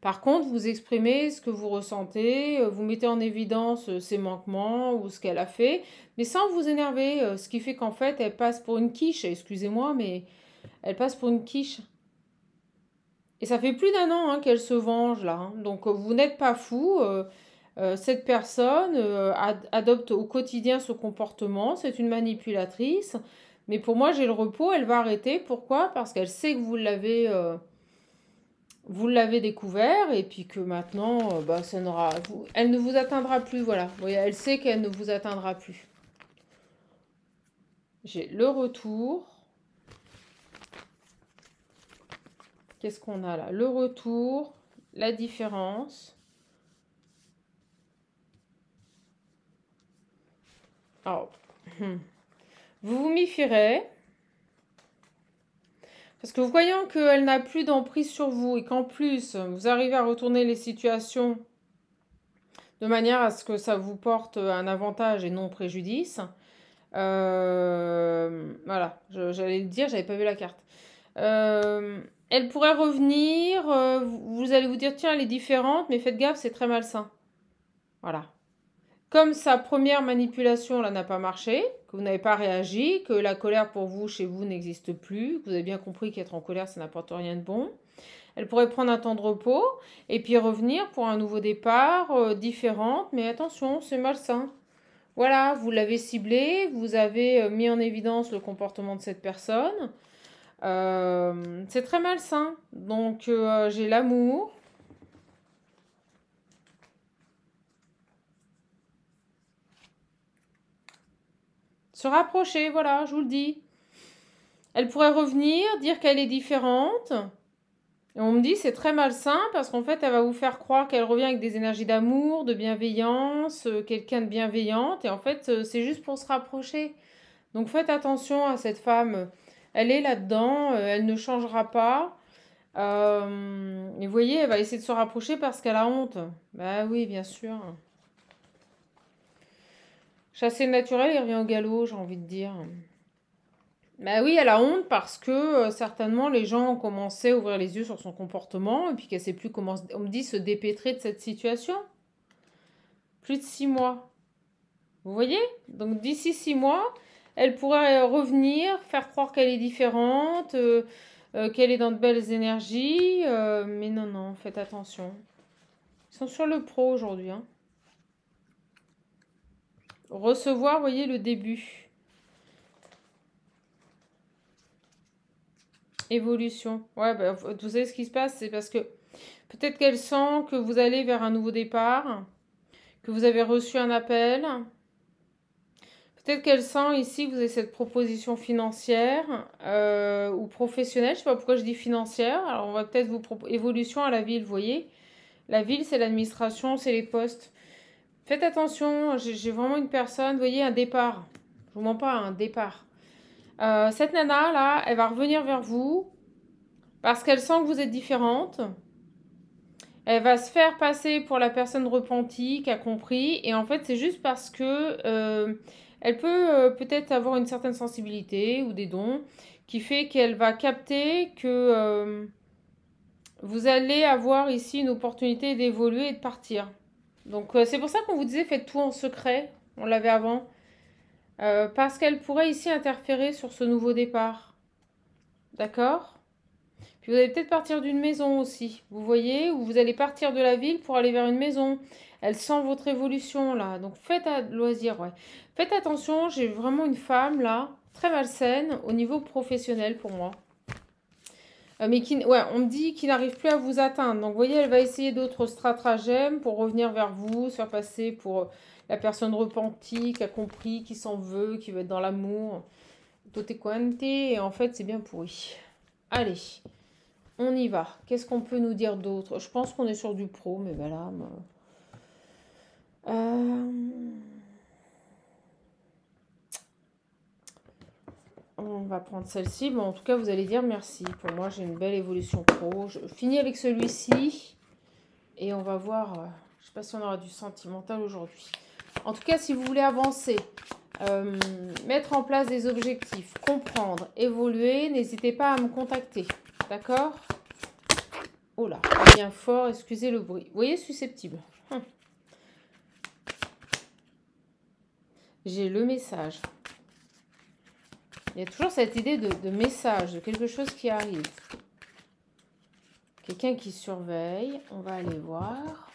Par contre, vous exprimez ce que vous ressentez, vous mettez en évidence ses manquements ou ce qu'elle a fait, mais sans vous énerver, ce qui fait qu'en fait, elle passe pour une quiche, excusez-moi, mais elle passe pour une quiche. Et ça fait plus d'1 an qu'elle se venge, là. Donc, vous n'êtes pas fou. Cette personne adopte au quotidien ce comportement, c'est une manipulatrice, mais pour moi, j'ai le repos, elle va arrêter. Pourquoi? Parce qu'elle sait que vous l'avez découvert et puis que maintenant, elle ne vous atteindra plus, voilà. Vous voyez, elle sait qu'elle ne vous atteindra plus. J'ai le retour. Qu'est-ce qu'on a là? Le retour, la différence. Alors, vous vous méfierez. Parce que voyant qu'elle n'a plus d'emprise sur vous et qu'en plus, vous arrivez à retourner les situations de manière à ce que ça vous porte un avantage et non préjudice. Voilà, j'allais le dire, j'avais pas vu la carte. Elle pourrait revenir, vous allez vous dire, tiens, elle est différente, mais faites gaffe, c'est très malsain. Voilà. Comme sa première manipulation là n'a pas marché, que vous n'avez pas réagi, que la colère pour vous, chez vous, n'existe plus, que vous avez bien compris qu'être en colère, ça n'apporte rien de bon. Elle pourrait prendre un temps de repos et puis revenir pour un nouveau départ, différente, mais attention, c'est malsain. Voilà, vous l'avez ciblé, vous avez mis en évidence le comportement de cette personne. C'est très malsain. Donc, j'ai l'amour. Se rapprocher, voilà, je vous le dis. Elle pourrait revenir, dire qu'elle est différente. Et on me dit c'est très malsain parce qu'en fait, elle va vous faire croire qu'elle revient avec des énergies d'amour, de bienveillance, quelqu'un de bienveillante. Et en fait, c'est juste pour se rapprocher. Donc faites attention à cette femme. Elle est là-dedans, elle ne changera pas. Et vous voyez, elle va essayer de se rapprocher parce qu'elle a honte. Bah oui, bien sûr. Chasser le naturel, il revient au galop, j'ai envie de dire. Bah oui, elle a honte parce que certainement les gens ont commencé à ouvrir les yeux sur son comportement et puis qu'elle sait plus comment, on me dit, se dépêtrer de cette situation. Plus de 6 mois. Vous voyez? Donc d'ici 6 mois, elle pourrait revenir, faire croire qu'elle est différente, qu'elle est dans de belles énergies. Mais non, non, faites attention. Ils sont sur le pro aujourd'hui. Hein. Recevoir, vous voyez, le début. Évolution. Ouais, bah, vous savez ce qui se passe, c'est parce que peut-être qu'elle sent que vous allez vers un nouveau départ, que vous avez reçu un appel. Peut-être qu'elle sent ici que vous avez cette proposition financière ou professionnelle. Je ne sais pas pourquoi je dis financière. Alors, on va peut-être vous proposer évolution à la ville, vous voyez. La ville, c'est l'administration, c'est les postes. Faites attention, j'ai vraiment une personne, vous voyez, un départ. Je vous mens pas, un départ. Cette nana, là, elle va revenir vers vous parce qu'elle sent que vous êtes différente. Elle va se faire passer pour la personne repentie qui a compris. Et en fait, c'est juste parce que elle peut peut-être avoir une certaine sensibilité ou des dons qui fait qu'elle va capter que vous allez avoir ici une opportunité d'évoluer et de partir. Donc, c'est pour ça qu'on vous disait faites tout en secret. On l'avait avant. Parce qu'elle pourrait ici interférer sur ce nouveau départ. D'accord? Puis vous allez peut-être partir d'une maison aussi. Vous voyez? Ou vous allez partir de la ville pour aller vers une maison. Elle sent votre évolution là. Donc faites à loisir, ouais. Faites attention, j'ai vraiment une femme là, très malsaine au niveau professionnel pour moi. Mais qui, ouais, on me dit qu'il n'arrive plus à vous atteindre. Donc, vous voyez, elle va essayer d'autres stratagèmes pour revenir vers vous, se faire passer pour la personne repentie, qui a compris, qui s'en veut, qui veut être dans l'amour. Tout est quanté, et en fait, c'est bien pourri. Allez, on y va. Qu'est-ce qu'on peut nous dire d'autre? Je pense qu'on est sur du pro, mais ben là... On va prendre celle-ci. Bon, en tout cas, vous allez dire merci. Pour moi, j'ai une belle évolution pro. Je finis avec celui-ci. Et on va voir... je ne sais pas si on aura du sentimental aujourd'hui. En tout cas, si vous voulez avancer, mettre en place des objectifs, comprendre, évoluer, n'hésitez pas à me contacter. D'accord? Oh là, bien fort, excusez le bruit. Vous voyez, susceptible. J'ai le message. Il y a toujours cette idée de message, de quelque chose qui arrive. Quelqu'un qui surveille. On va aller voir.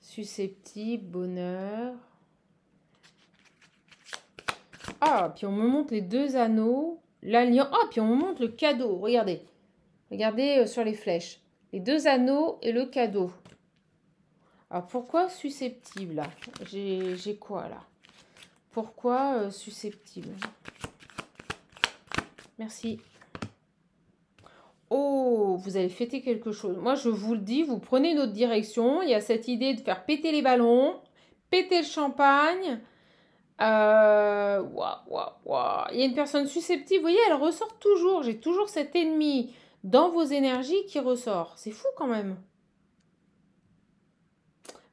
Susceptible, bonheur. Ah, puis on me montre les deux anneaux. L'alliance. Ah, puis on me montre le cadeau. Regardez. Regardez sur les flèches. Les deux anneaux et le cadeau. Alors, pourquoi susceptible, là? J'ai quoi, là? Pourquoi susceptible? Merci. Oh, vous allez fêter quelque chose. Moi, je vous le dis, vous prenez une autre direction. Il y a cette idée de faire péter les ballons, péter le champagne. Ouah. Il y a une personne susceptible. Vous voyez, elle ressort toujours. J'ai toujours cet ennemi dans vos énergies qui ressort. C'est fou quand même.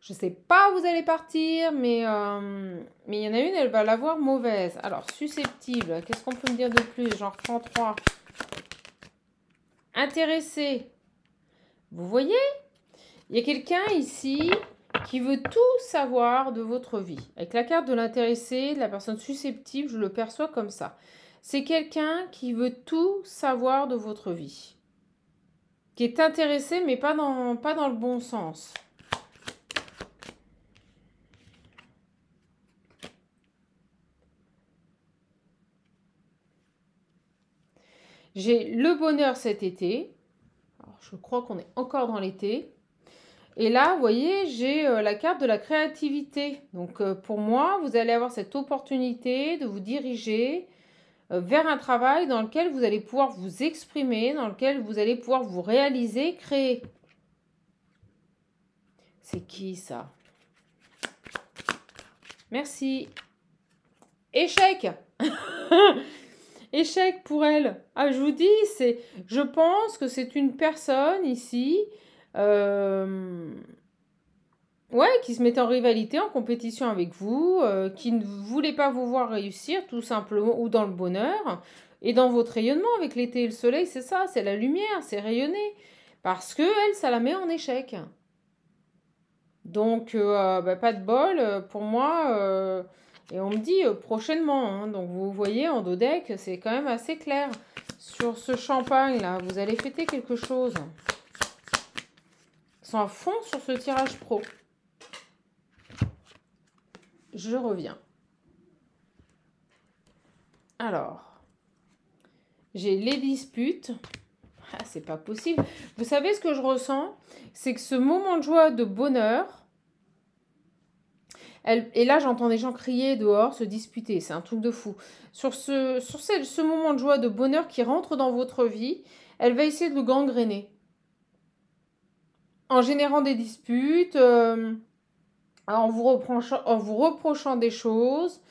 Je sais pas où vous allez partir, mais il y en a une, elle va l'avoir mauvaise. Alors, susceptible, qu'est-ce qu'on peut me dire de plus? J'en reprends 3. Intéressé. Vous voyez? Il y a quelqu'un ici qui veut tout savoir de votre vie. Avec la carte de l'intéressé, de la personne susceptible, je le perçois comme ça. C'est quelqu'un qui veut tout savoir de votre vie. Qui est intéressé, mais pas dans le bon sens. J'ai le bonheur cet été. Alors, je crois qu'on est encore dans l'été. Et là, vous voyez, j'ai la carte de la créativité. Donc, pour moi, vous allez avoir cette opportunité de vous diriger vers un travail dans lequel vous allez pouvoir vous exprimer, dans lequel vous allez pouvoir vous réaliser, créer. C'est qui, ça? Merci. Échec. Échec pour elle. Ah, je vous dis, je pense que c'est une personne ici, qui se mettait en rivalité, en compétition avec vous, qui ne voulait pas vous voir réussir, tout simplement, ou dans le bonheur, et dans votre rayonnement avec l'été et le soleil, c'est ça, c'est la lumière, c'est rayonner. Parce que elle, ça la met en échec. Donc, pas de bol, pour moi... Et on me dit prochainement, hein, donc vous voyez en dos deck, c'est quand même assez clair. Sur ce champagne là, vous allez fêter quelque chose. Ils sont à fond sur ce tirage pro. Je reviens. Alors, j'ai les disputes. Ah, c'est pas possible. Vous savez ce que je ressens? C'est que ce moment de joie, de bonheur, et là, j'entends des gens crier dehors, se disputer. C'est un truc de fou. Sur ce moment de joie, de bonheur qui rentre dans votre vie, elle va essayer de le gangréner. En générant des disputes, en vous reprochant des choses.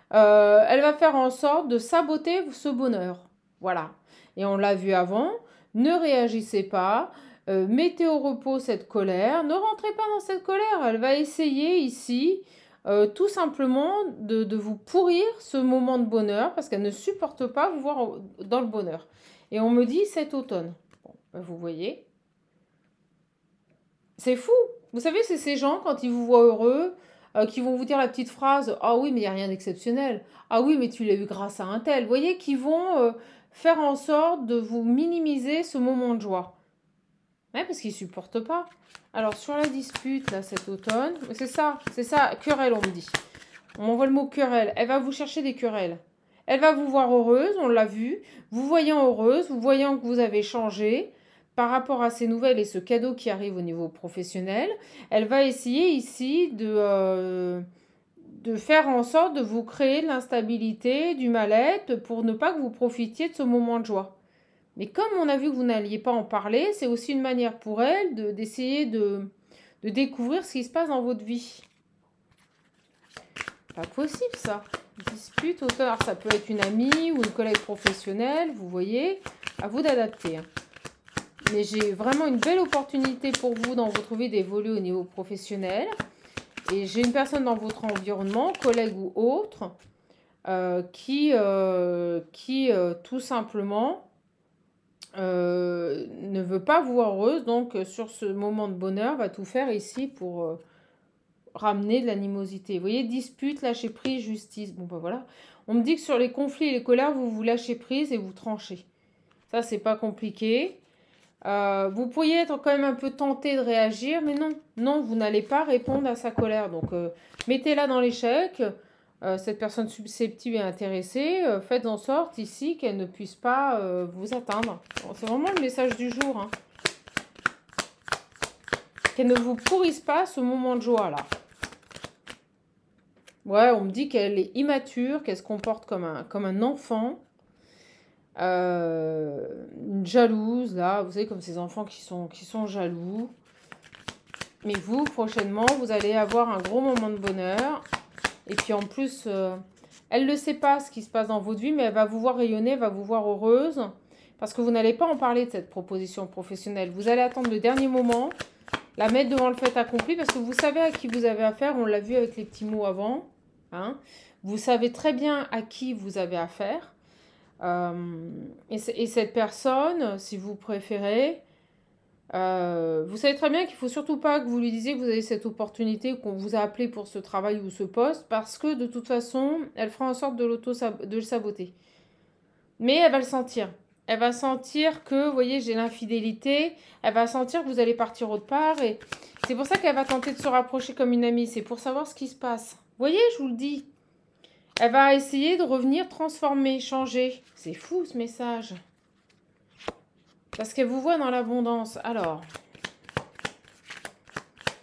Elle va faire en sorte de saboter ce bonheur. Voilà. Et on l'a vu avant. Ne réagissez pas. Mettez au repos cette colère. Ne rentrez pas dans cette colère. Elle va essayer ici... tout simplement de vous pourrir ce moment de bonheur parce qu'elle ne supporte pas vous voir dans le bonheur. Et on me dit cet automne. Bon, vous voyez. C'est fou. Vous savez, c'est ces gens, quand ils vous voient heureux, qui vont vous dire la petite phrase: «Ah oui, mais il n'y a rien d'exceptionnel. Ah oui, mais tu l'as eu grâce à un tel». Vous voyez, qui vont faire en sorte de vous minimiser ce moment de joie. Ouais, parce qu'ils ne supportent pas. Alors, sur la dispute, là, cet automne, c'est ça, querelle, on me dit. On m'envoie le mot querelle. Elle va vous chercher des querelles. Elle va vous voir heureuse, on l'a vu. Vous voyant heureuse, vous voyant que vous avez changé par rapport à ces nouvelles et ce cadeau qui arrive au niveau professionnel. Elle va essayer ici de faire en sorte de vous créer de l'instabilité, du mal-être pour ne pas que vous profitiez de ce moment de joie. Mais comme on a vu que vous n'alliez pas en parler, c'est aussi une manière pour elle d'essayer de découvrir ce qui se passe dans votre vie. Pas possible ça. Dispute, auteur, ça peut être une amie ou une collègue professionnelle, vous voyez. À vous d'adapter. Mais j'ai vraiment une belle opportunité pour vous dans votre vie d'évoluer au niveau professionnel. Et j'ai une personne dans votre environnement, collègue ou autre, qui tout simplement ne veut pas vous voir heureuse. Donc sur ce moment de bonheur, va tout faire ici pour ramener de l'animosité. Vous voyez, dispute, lâcher prise, justice. Bon ben voilà. On me dit que sur les conflits et les colères, vous lâchez prise et vous tranchez. Ça, c'est pas compliqué. Vous pourriez être quand même un peu tenté de réagir, mais non. Non, vous n'allez pas répondre à sa colère. Donc, mettez-la dans l'échec. Cette personne susceptible et intéressée, faites en sorte ici qu'elle ne puisse pas vous atteindre. Bon, c'est vraiment le message du jour. Hein. Qu'elle ne vous pourrisse pas ce moment de joie là. Ouais, on me dit qu'elle est immature, qu'elle se comporte comme un enfant. Une jalouse, là, vous savez, comme ces enfants qui sont jaloux. Mais vous, prochainement, vous allez avoir un gros moment de bonheur. Et puis en plus, elle ne sait pas ce qui se passe dans votre vie, mais elle va vous voir rayonner, elle va vous voir heureuse. Parce que vous n'allez pas en parler de cette proposition professionnelle. Vous allez attendre le dernier moment, la mettre devant le fait accompli, parce que vous savez à qui vous avez affaire. On l'a vu avec les petits mots avant. Hein. Vous savez très bien à qui vous avez affaire. Et cette personne, si vous préférez, vous savez très bien qu'il ne faut surtout pas que vous lui disiez que vous avez cette opportunité, qu'on vous a appelé pour ce travail ou ce poste, parce que de toute façon, elle fera en sorte de le saboter. Mais elle va le sentir. Elle va sentir que, vous voyez, j'ai l'infidélité. Elle va sentir que vous allez partir autre part. Et c'est pour ça qu'elle va tenter de se rapprocher comme une amie. C'est pour savoir ce qui se passe. Vous voyez, je vous le dis. Elle va essayer de revenir transformer, changer. C'est fou ce message. Parce qu'elle vous voit dans l'abondance. Alors,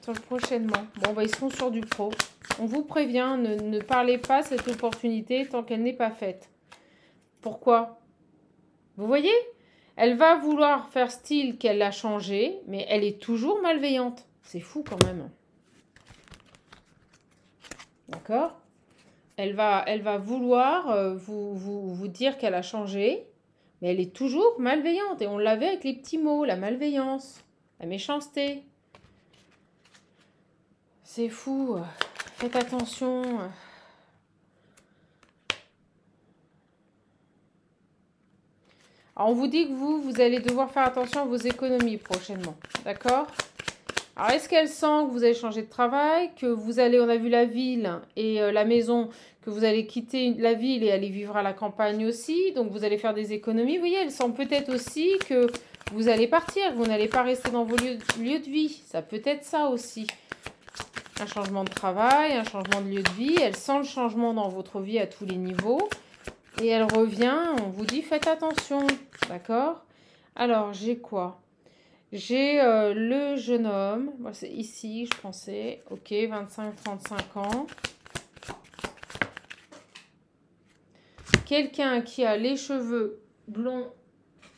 sur le prochainement. Bon, ils seront sur du pro. On vous prévient, ne parlez pas cette opportunité tant qu'elle n'est pas faite. Pourquoi? Vous voyez? Elle va vouloir faire style qu'elle l'a changé, mais elle est toujours malveillante. C'est fou quand même. D'accord? Elle va vouloir vous dire qu'elle a changé, mais elle est toujours malveillante. Et on l'avait avec les petits mots, la malveillance, la méchanceté. C'est fou. Faites attention. Alors, on vous dit que vous allez devoir faire attention à vos économies prochainement. D'accord? Alors, est-ce qu'elle sent que vous allez changer de travail, que vous allez, on a vu la ville et la maison, que vous allez quitter la ville et aller vivre à la campagne aussi, donc vous allez faire des économies. Vous voyez, elle sent peut-être aussi que vous allez partir, que vous n'allez pas rester dans vos lieux de vie. Ça peut être ça aussi. Un changement de travail, un changement de lieu de vie. Elle sent le changement dans votre vie à tous les niveaux. Et elle revient, on vous dit, faites attention, d'accord? Alors, j'ai quoi? J'ai le jeune homme, moi c'est ici, je pensais, ok, 25-35 ans. Quelqu'un qui a les cheveux blonds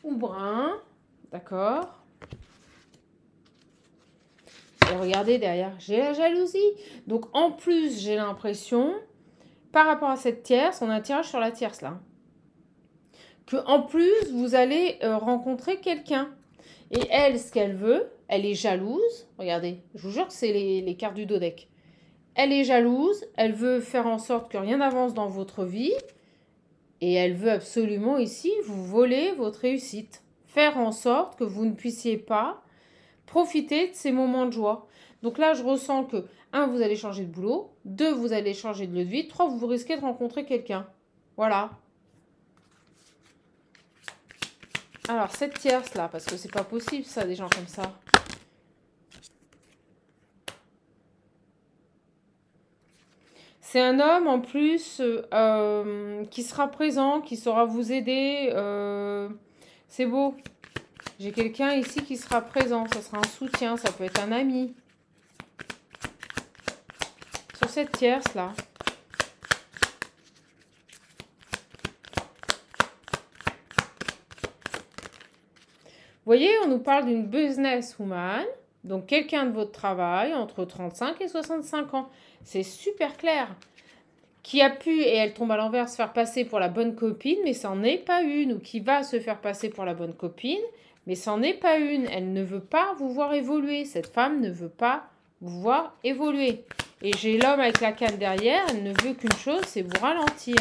ou bruns, d'accord? Et regardez derrière, j'ai la jalousie. Donc en plus, j'ai l'impression, par rapport à cette tierce, on a un tirage sur la tierce là, que en plus, vous allez rencontrer quelqu'un. Et elle, ce qu'elle veut, elle est jalouse. Regardez, je vous jure que c'est les cartes du dodeck. Elle est jalouse, elle veut faire en sorte que rien n'avance dans votre vie. Et elle veut absolument ici vous voler votre réussite. Faire en sorte que vous ne puissiez pas Profitez de ces moments de joie. Donc là, je ressens que 1, vous allez changer de boulot. 2, vous allez changer de lieu de vie. 3, vous risquez de rencontrer quelqu'un. Voilà. Alors, cette tierce là, parce que c'est pas possible ça, des gens comme ça. C'est un homme en plus qui sera présent, qui saura vous aider. C'est beau. J'ai quelqu'un ici qui sera présent. Ça sera un soutien, ça peut être un ami. Sur cette tierce là. Vous voyez, on nous parle d'une businesswoman, donc quelqu'un de votre travail, entre 35 et 65 ans. C'est super clair. Qui a pu, et elle tombe à l'envers, se faire passer pour la bonne copine, mais c'en est pas une. Ou qui va se faire passer pour la bonne copine, mais c'en est pas une. Elle ne veut pas vous voir évoluer. Cette femme ne veut pas vous voir évoluer. Et j'ai l'homme avec la canne derrière, elle ne veut qu'une chose, c'est vous ralentir.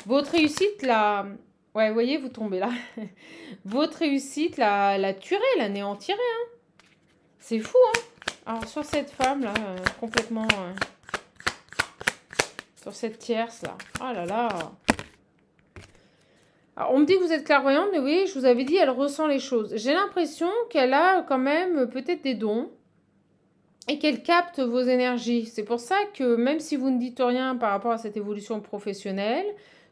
Votre réussite, là... Ouais, vous voyez, vous tombez là. Votre réussite la tuerait, l'anéantirait. Hein. C'est fou, hein. Alors, sur cette femme, là, complètement... sur cette tierce, là. Oh là là. Alors, on me dit que vous êtes clairvoyante, mais oui, je vous avais dit, elle ressent les choses. J'ai l'impression qu'elle a quand même peut-être des dons et qu'elle capte vos énergies. C'est pour ça que même si vous ne dites rien par rapport à cette évolution professionnelle,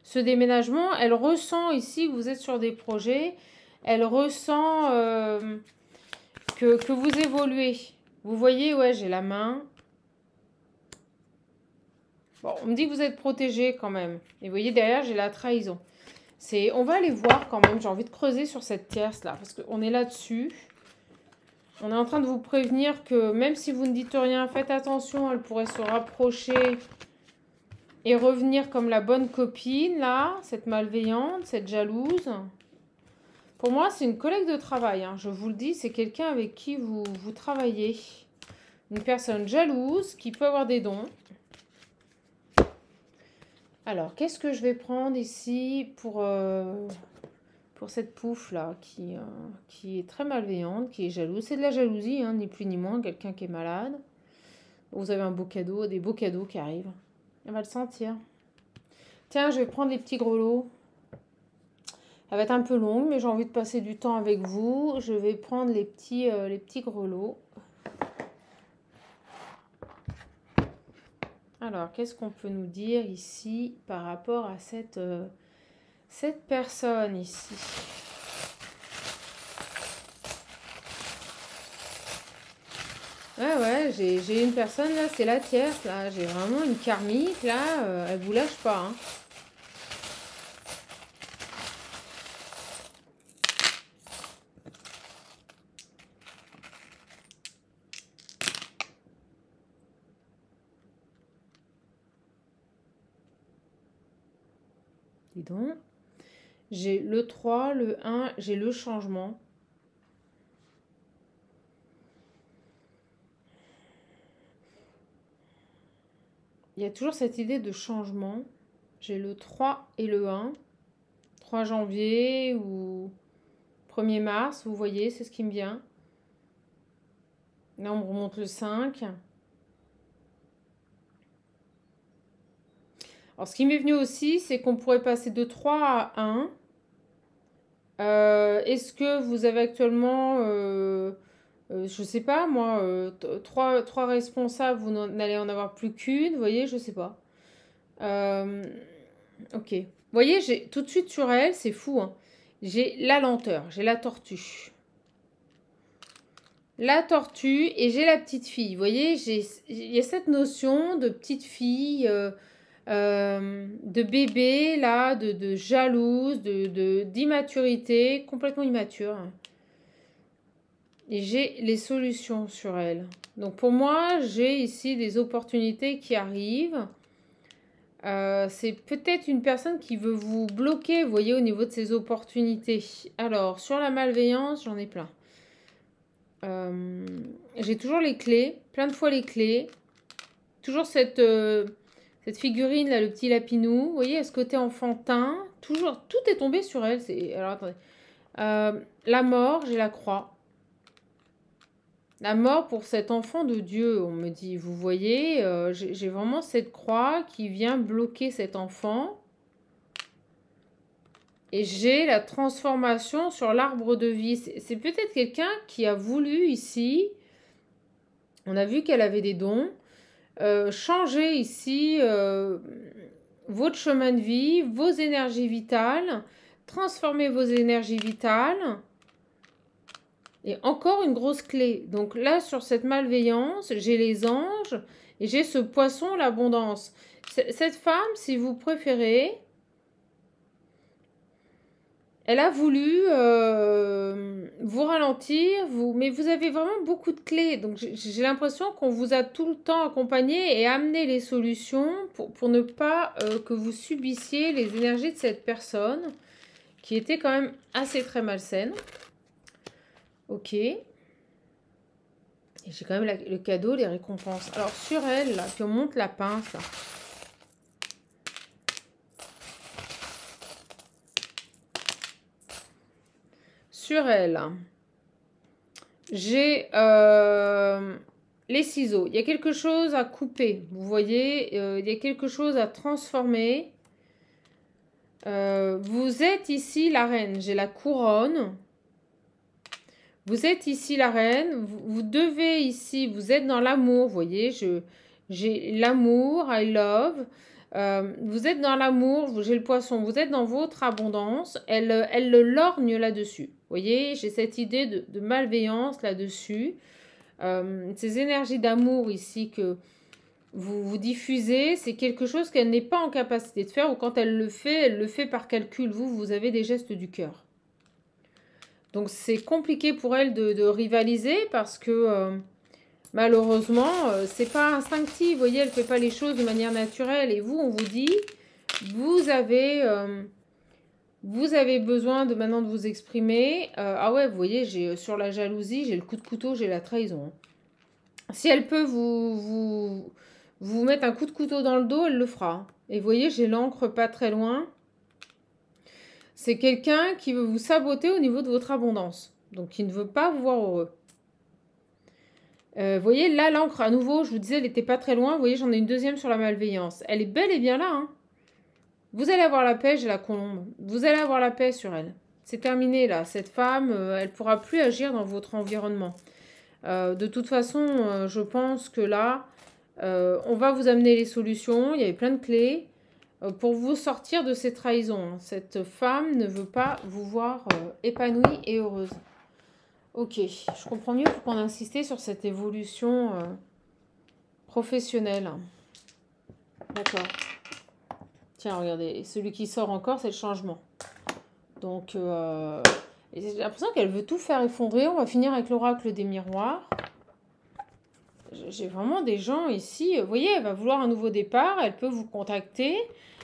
ce déménagement, elle ressent ici que vous êtes sur des projets, elle ressent que vous évoluez. Vous voyez, ouais, j'ai la main. Bon, on me dit que vous êtes protégé quand même. Et vous voyez, derrière, j'ai la trahison. On va aller voir quand même, j'ai envie de creuser sur cette tierce là, parce qu'on est là-dessus. On est en train de vous prévenir que même si vous ne dites rien, faites attention, elle pourrait se rapprocher et revenir comme la bonne copine, là, cette malveillante, cette jalouse. Pour moi, c'est une collègue de travail, hein, je vous le dis, c'est quelqu'un avec qui vous travaillez. Une personne jalouse qui peut avoir des dons. Alors, qu'est-ce que je vais prendre ici pour cette pouffe-là qui est très malveillante, qui est jalouse. C'est de la jalousie, hein, ni plus ni moins, quelqu'un qui est malade. Vous avez un beau cadeau, des beaux cadeaux qui arrivent. Elle va le sentir. Tiens, je vais prendre les petits grelots. Elle va être un peu longue, mais j'ai envie de passer du temps avec vous. Je vais prendre les petits grelots. Alors, qu'est-ce qu'on peut nous dire ici par rapport à cette personne ici? Ouais, j'ai une personne là, c'est la tierce là. J'ai vraiment une karmique là, elle vous lâche pas. Hein. Dis donc. J'ai le 3, le 1, j'ai le changement. Il y a toujours cette idée de changement. J'ai le 3 et le 1. 3 janvier ou 1er mars, vous voyez, c'est ce qui me vient. Là, on me remonte le 5. Alors, ce qui m'est venu aussi, c'est qu'on pourrait passer de 3 à 1. Est-ce que vous avez actuellement, je sais pas moi, 3 responsables, vous n'allez en avoir plus qu'une, vous voyez, je sais pas. Ok. Vous voyez, j'ai tout de suite sur elle, c'est fou, hein. J'ai la lenteur, j'ai la tortue. La tortue et j'ai la petite fille. Vous voyez, il y a cette notion de petite fille, de bébé, là, de jalouse, d'immaturité, complètement immature. Et j'ai les solutions sur elle. Donc pour moi, j'ai ici des opportunités qui arrivent. C'est peut-être une personne qui veut vous bloquer, vous voyez, au niveau de ses opportunités. Alors, sur la malveillance, j'en ai plein. J'ai toujours les clés, plein de fois les clés. Toujours cette figurine là, le petit lapinou. Vous voyez, à ce côté enfantin. Toujours, tout est tombé sur elle. Alors, attendez. La mort, j'ai la croix. La mort pour cet enfant de Dieu, on me dit. Vous voyez, j'ai vraiment cette croix qui vient bloquer cet enfant. Et j'ai la transformation sur l'arbre de vie. C'est peut-être quelqu'un qui a voulu ici, on a vu qu'elle avait des dons, changer ici votre chemin de vie, vos énergies vitales, transformer vos énergies vitales. Et encore une grosse clé. Donc là, sur cette malveillance, j'ai les anges et j'ai ce poisson, l'abondance. Cette femme, si vous préférez, elle a voulu vous ralentir, mais vous avez vraiment beaucoup de clés. Donc j'ai l'impression qu'on vous a tout le temps accompagné et amené les solutions pour ne pas que vous subissiez les énergies de cette personne qui était quand même assez très malsaine. Ok. Et j'ai quand même le cadeau, les récompenses. Alors sur elle, là, puis on monte la pince, là. Sur elle, j'ai les ciseaux. Il y a quelque chose à couper. Vous voyez, il y a quelque chose à transformer. Vous êtes ici la reine. J'ai la couronne. Vous êtes ici la reine. Vous devez ici, vous êtes dans l'amour. Vous voyez, j'ai l'amour, I love. Vous êtes dans l'amour, j'ai le poisson, vous êtes dans votre abondance. Elle le lorgne là-dessus. Vous voyez, j'ai cette idée de malveillance là-dessus. Ces énergies d'amour ici que vous diffusez, c'est quelque chose qu'elle n'est pas en capacité de faire, ou quand elle le fait par calcul. Vous avez des gestes du cœur. Donc c'est compliqué pour elle de rivaliser parce que malheureusement, c'est pas instinctif. Vous voyez, elle fait pas les choses de manière naturelle. Et vous, on vous dit, vous avez besoin maintenant de vous exprimer. Ah ouais, vous voyez, j'ai sur la jalousie, j'ai le coup de couteau, j'ai la trahison. Si elle peut vous mettre un coup de couteau dans le dos, elle le fera. Et vous voyez, j'ai l'encre pas très loin. C'est quelqu'un qui veut vous saboter au niveau de votre abondance. Donc, qui ne veut pas vous voir heureux. Vous voyez, là, l'encre, à nouveau, je vous disais, elle n'était pas très loin. Vous voyez, j'en ai une deuxième sur la malveillance. Elle est bel et bien là. Hein. Vous allez avoir la paix, j'ai la colombe. Vous allez avoir la paix sur elle. C'est terminé, là. Cette femme, elle ne pourra plus agir dans votre environnement. De toute façon, je pense que là, on va vous amener les solutions. Il y avait plein de clés pour vous sortir de ces trahisons. Cette femme ne veut pas vous voir épanouie et heureuse. Ok, je comprends mieux pourquoi on a insisté sur cette évolution professionnelle. D'accord. Tiens, regardez, celui qui sort encore, c'est le changement. Donc, j'ai l'impression qu'elle veut tout faire effondrer. On va finir avec l'oracle des miroirs. J'ai vraiment des gens ici. Vous voyez, elle va vouloir un nouveau départ. Elle peut vous contacter.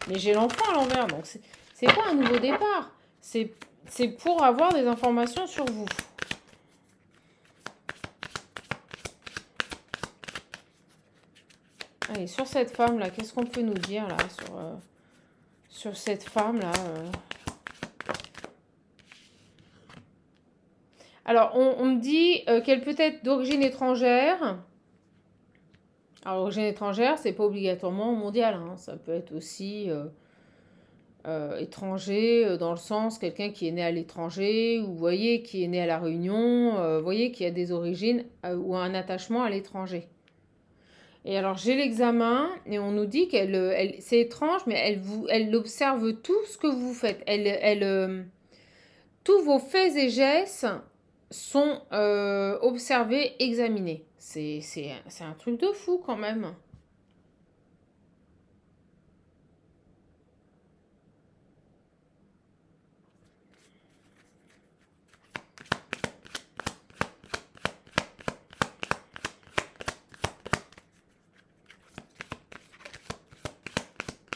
Mais j'ai l'enfant à l'envers. Donc, c'est pas un nouveau départ. C'est pour avoir des informations sur vous. Allez, sur cette femme-là, qu'est-ce qu'on peut nous dire, là, sur cette femme-là Alors, on me dit qu'elle peut être d'origine étrangère. Alors, origine étrangère, c'est pas obligatoirement mondial. Hein. Ça peut être aussi étranger, dans le sens quelqu'un qui est né à l'étranger, ou vous voyez, qui est né à La Réunion, vous voyez, qui a des origines ou un attachement à l'étranger. Et alors, j'ai l'examen et on nous dit qu'elle c'est étrange, mais elle observe tout ce que vous faites. Tous vos faits et gestes sont observés, examinés. C'est un truc de fou quand même.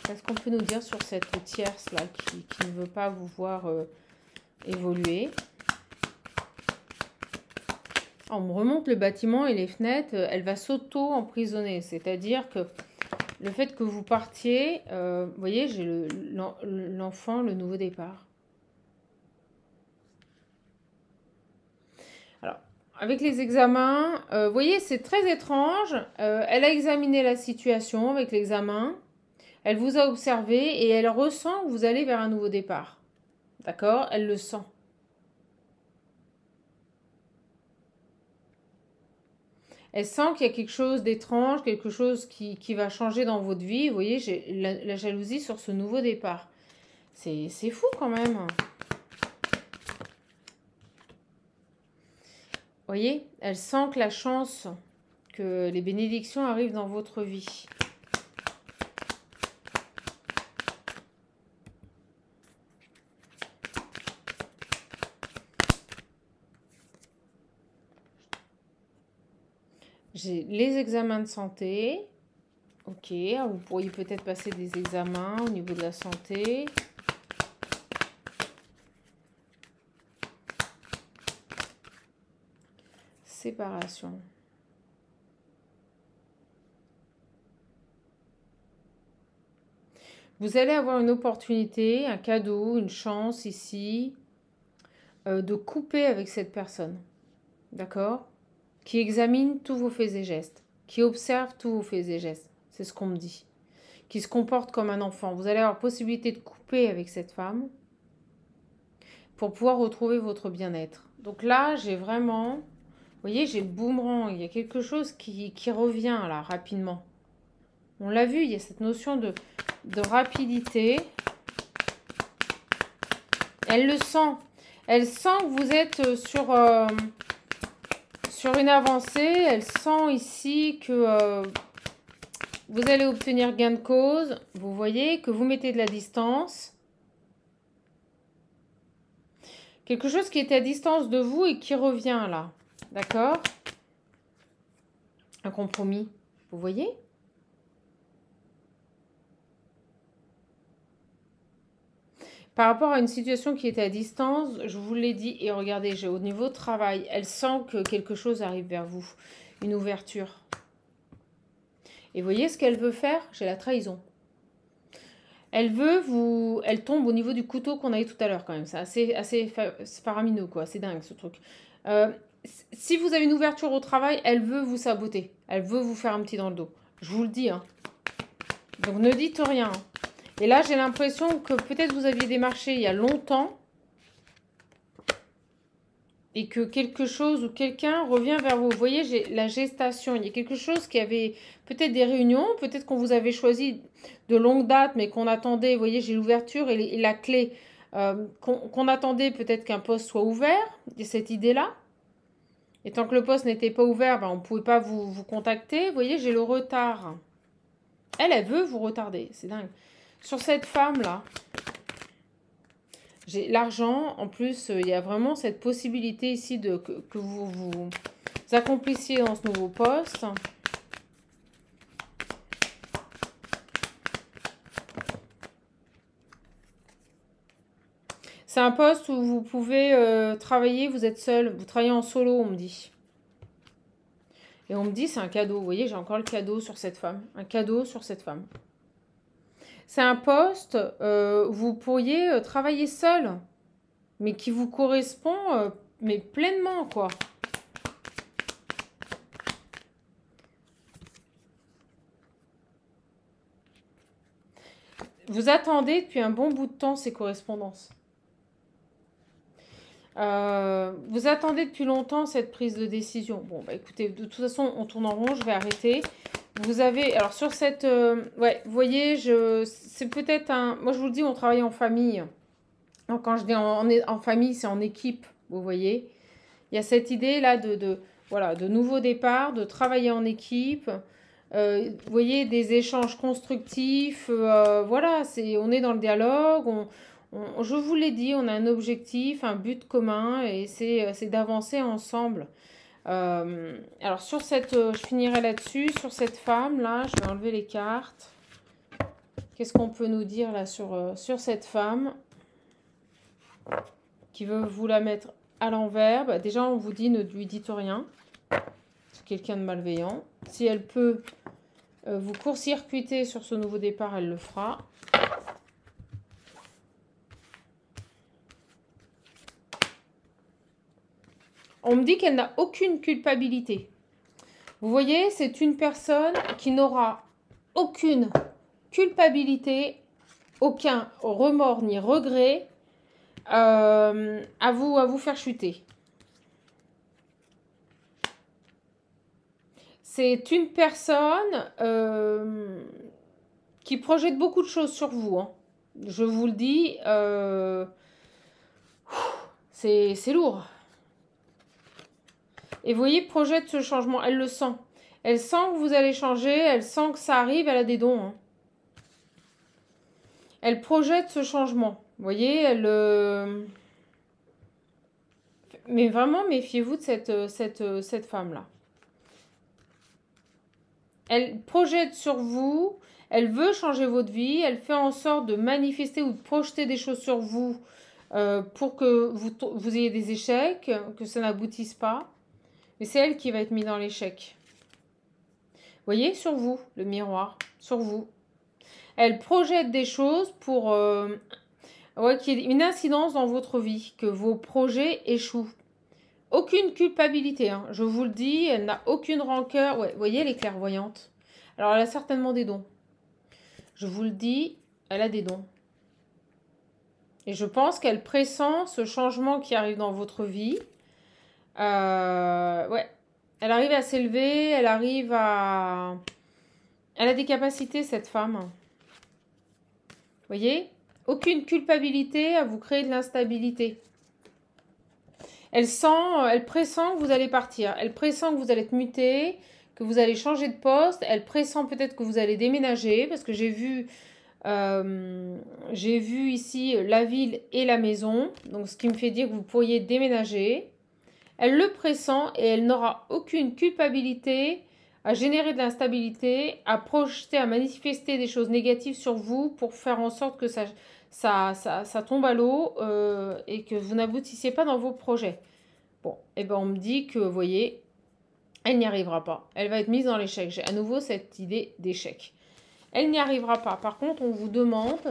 Qu'est-ce qu'on peut nous dire sur cette tierce-là qui ne veut pas vous voir évoluer? On me remonte le bâtiment et les fenêtres, elle va s'auto-emprisonner. C'est-à-dire que le fait que vous partiez, vous voyez, j'ai l'enfant, le nouveau départ. avec les examens, vous voyez, c'est très étrange. Elle a examiné la situation avec l'examen. Elle vous a observé et elle ressent que vous allez vers un nouveau départ. D'accord? Elle le sent. Elle sent qu'il y a quelque chose d'étrange, quelque chose qui va changer dans votre vie. Vous voyez, j'ai la jalousie sur ce nouveau départ. C'est fou quand même. Vous voyez, elle sent que la chance, que les bénédictions arrivent dans votre vie. J'ai les examens de santé. Ok, vous pourriez peut-être passer des examens au niveau de la santé. Séparation. Vous allez avoir une opportunité, un cadeau, une chance ici de couper avec cette personne. D'accord? Qui examine tous vos faits et gestes. Qui observe tous vos faits et gestes. C'est ce qu'on me dit. Qui se comporte comme un enfant. Vous allez avoir possibilité de couper avec cette femme pour pouvoir retrouver votre bien-être. Donc là, j'ai vraiment... Vous voyez, j'ai le boomerang. Il y a quelque chose qui revient là, rapidement. On l'a vu, il y a cette notion de rapidité. Elle le sent. Elle sent que vous êtes sur une avancée. Elle sent ici que vous allez obtenir gain de cause. Vous voyez que vous mettez de la distance. Quelque chose qui était à distance de vous et qui revient là. D'accord? Un compromis. Vous voyez? Par rapport à une situation qui était à distance, je vous l'ai dit, et regardez, au niveau travail, elle sent que quelque chose arrive vers vous. Une ouverture. Et vous voyez ce qu'elle veut faire? J'ai la trahison. Elle tombe au niveau du couteau qu'on a eu tout à l'heure quand même. C'est assez faramineux quoi, c'est dingue ce truc. Si vous avez une ouverture au travail, elle veut vous saboter. Elle veut vous faire un petit dans le dos. Je vous le dis. Hein. Donc ne dites rien. Et là, j'ai l'impression que peut-être vous aviez démarché il y a longtemps et que quelque chose ou quelqu'un revient vers vous. Vous voyez, j'ai la gestation. Il y a quelque chose qui avait peut-être des réunions, peut-être qu'on vous avait choisi de longue date, mais qu'on attendait. Vous voyez, j'ai l'ouverture et la clé. Qu'on attendait peut-être qu'un poste soit ouvert. Il y a cette idée-là. Et tant que le poste n'était pas ouvert, ben, on ne pouvait pas vous contacter. Vous voyez, j'ai le retard. Elle veut vous retarder. C'est dingue. Sur cette femme-là, j'ai l'argent. En plus, il y a vraiment cette possibilité ici que vous accomplissiez dans ce nouveau poste. C'est un poste où vous pouvez travailler, vous êtes seul, vous travaillez en solo, on me dit. Et on me dit, c'est un cadeau. Vous voyez, j'ai encore le cadeau sur cette femme. Un cadeau sur cette femme. C'est un poste où vous pourriez travailler seul, mais qui vous correspond, mais pleinement, quoi. Vous attendez depuis un bon bout de temps ces correspondances. Vous attendez depuis longtemps cette prise de décision. Bon, bah écoutez, de toute façon, on tourne en rond, je vais arrêter. Vous avez, alors sur cette, ouais, vous voyez, c'est peut-être un, moi je vous le dis, on travaille en famille. Donc quand je dis en famille, c'est en équipe, vous voyez. Il y a cette idée là voilà, de nouveau départ, de travailler en équipe. Vous voyez, des échanges constructifs. Voilà, on est dans le dialogue. Je vous l'ai dit, on a un objectif, un but commun et c'est d'avancer ensemble. Alors sur cette, je finirai là-dessus, sur cette femme là, je vais enlever les cartes. Qu'est-ce qu'on peut nous dire là sur cette femme qui veut vous la mettre à l'envers? Bah, déjà on vous dit, ne lui dites rien, c'est quelqu'un de malveillant. Si elle peut vous court-circuiter sur ce nouveau départ, elle le fera. On me dit qu'elle n'a aucune culpabilité. Vous voyez, c'est une personne qui n'aura aucune culpabilité, aucun remords ni regret à vous faire chuter. C'est une personne qui projette beaucoup de choses sur vous. Hein. Je vous le dis, c'est lourd. Et vous voyez, projette ce changement, elle le sent. Elle sent que vous allez changer, elle sent que ça arrive, elle a des dons. Hein. Elle projette ce changement. Vous voyez, elle... Mais vraiment, méfiez-vous de cette femme-là. Elle projette sur vous, elle veut changer votre vie, elle fait en sorte de manifester ou de projeter des choses sur vous pour que vous ayez des échecs, que ça n'aboutisse pas. Mais c'est elle qui va être mise dans l'échec. Vous voyez, sur vous, le miroir, sur vous. Elle projette des choses pour qu'il y ait une incidence dans votre vie, que vos projets échouent. Aucune culpabilité, hein, je vous le dis, elle n'a aucune rancœur. Ouais, vous voyez, elle est clairvoyante. Alors, elle a certainement des dons. Je vous le dis, elle a des dons. Et je pense qu'elle pressent ce changement qui arrive dans votre vie. Ouais, elle arrive à s'élever, elle arrive à... Elle a des capacités, cette femme. Vous voyez? Aucune culpabilité à vous créer de l'instabilité. Elle pressent que vous allez partir. Elle pressent que vous allez être muté, que vous allez changer de poste. Elle pressent peut-être que vous allez déménager, parce que j'ai vu ici la ville et la maison. Donc, ce qui me fait dire que vous pourriez déménager. Elle le pressent et elle n'aura aucune culpabilité à générer de l'instabilité, à projeter, à manifester des choses négatives sur vous pour faire en sorte que ça tombe à l'eau et que vous n'aboutissiez pas dans vos projets. Bon, et ben on me dit que, vous voyez, elle n'y arrivera pas. Elle va être mise dans l'échec. J'ai à nouveau cette idée d'échec. Elle n'y arrivera pas. Par contre, on vous demande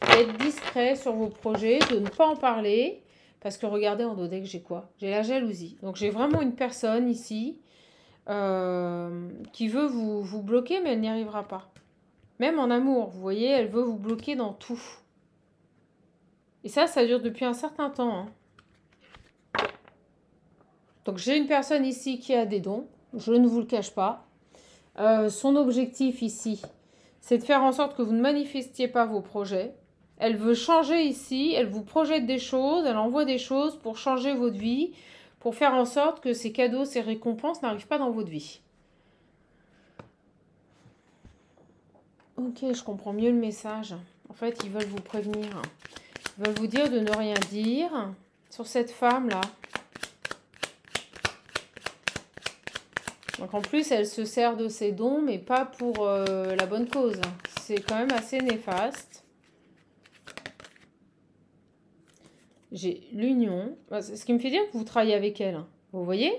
d'être discret sur vos projets, de ne pas en parler. Parce que regardez en dos deck, j'ai quoi? J'ai la jalousie. Donc j'ai vraiment une personne ici qui veut vous bloquer, mais elle n'y arrivera pas. Même en amour, vous voyez, elle veut vous bloquer dans tout. Et ça dure depuis un certain temps. Hein. Donc j'ai une personne ici qui a des dons, je ne vous le cache pas. Son objectif ici, c'est de faire en sorte que vous ne manifestiez pas vos projets. Elle veut changer ici, elle vous projette des choses, elle envoie des choses pour changer votre vie, pour faire en sorte que ces cadeaux, ces récompenses n'arrivent pas dans votre vie. Ok, je comprends mieux le message. En fait, ils veulent vous prévenir. Ils veulent vous dire de ne rien dire sur cette femme-là. Donc en plus, elle se sert de ses dons, mais pas pour la bonne cause. C'est quand même assez néfaste. J'ai l'union. Ce qui me fait dire que vous travaillez avec elle. Vous voyez?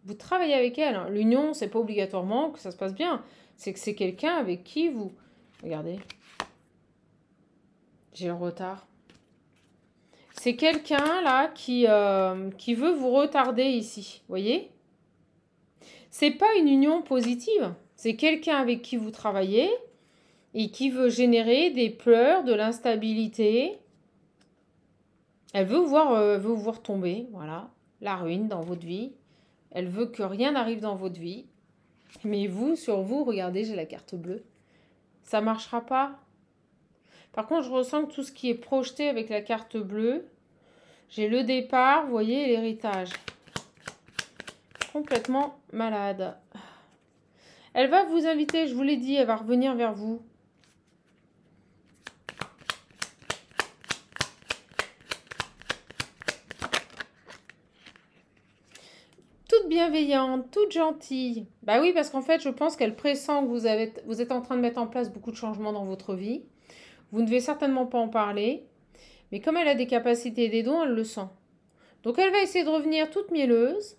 Vous travaillez avec elle. L'union, c'est pas obligatoirement que ça se passe bien. C'est que c'est quelqu'un avec qui vous... Regardez. J'ai le retard. C'est quelqu'un là qui veut vous retarder ici. Vous voyez? C'est pas une union positive. C'est quelqu'un avec qui vous travaillez et qui veut générer des pleurs, de l'instabilité. Elle veut vous voir tomber, voilà, la ruine dans votre vie. Elle veut que rien n'arrive dans votre vie. Mais vous, sur vous, regardez, j'ai la carte bleue. Ça ne marchera pas. Par contre, je ressens que tout ce qui est projeté avec la carte bleue, j'ai le départ, vous voyez, l'héritage. Complètement malade. Elle va vous inviter, je vous l'ai dit, elle va revenir vers vous. Toute bienveillante, toute gentille. Bah oui, parce qu'en fait, je pense qu'elle pressent que vous êtes en train de mettre en place beaucoup de changements dans votre vie. Vous ne devez certainement pas en parler. Mais comme elle a des capacités et des dons, elle le sent. Donc elle va essayer de revenir toute mielleuse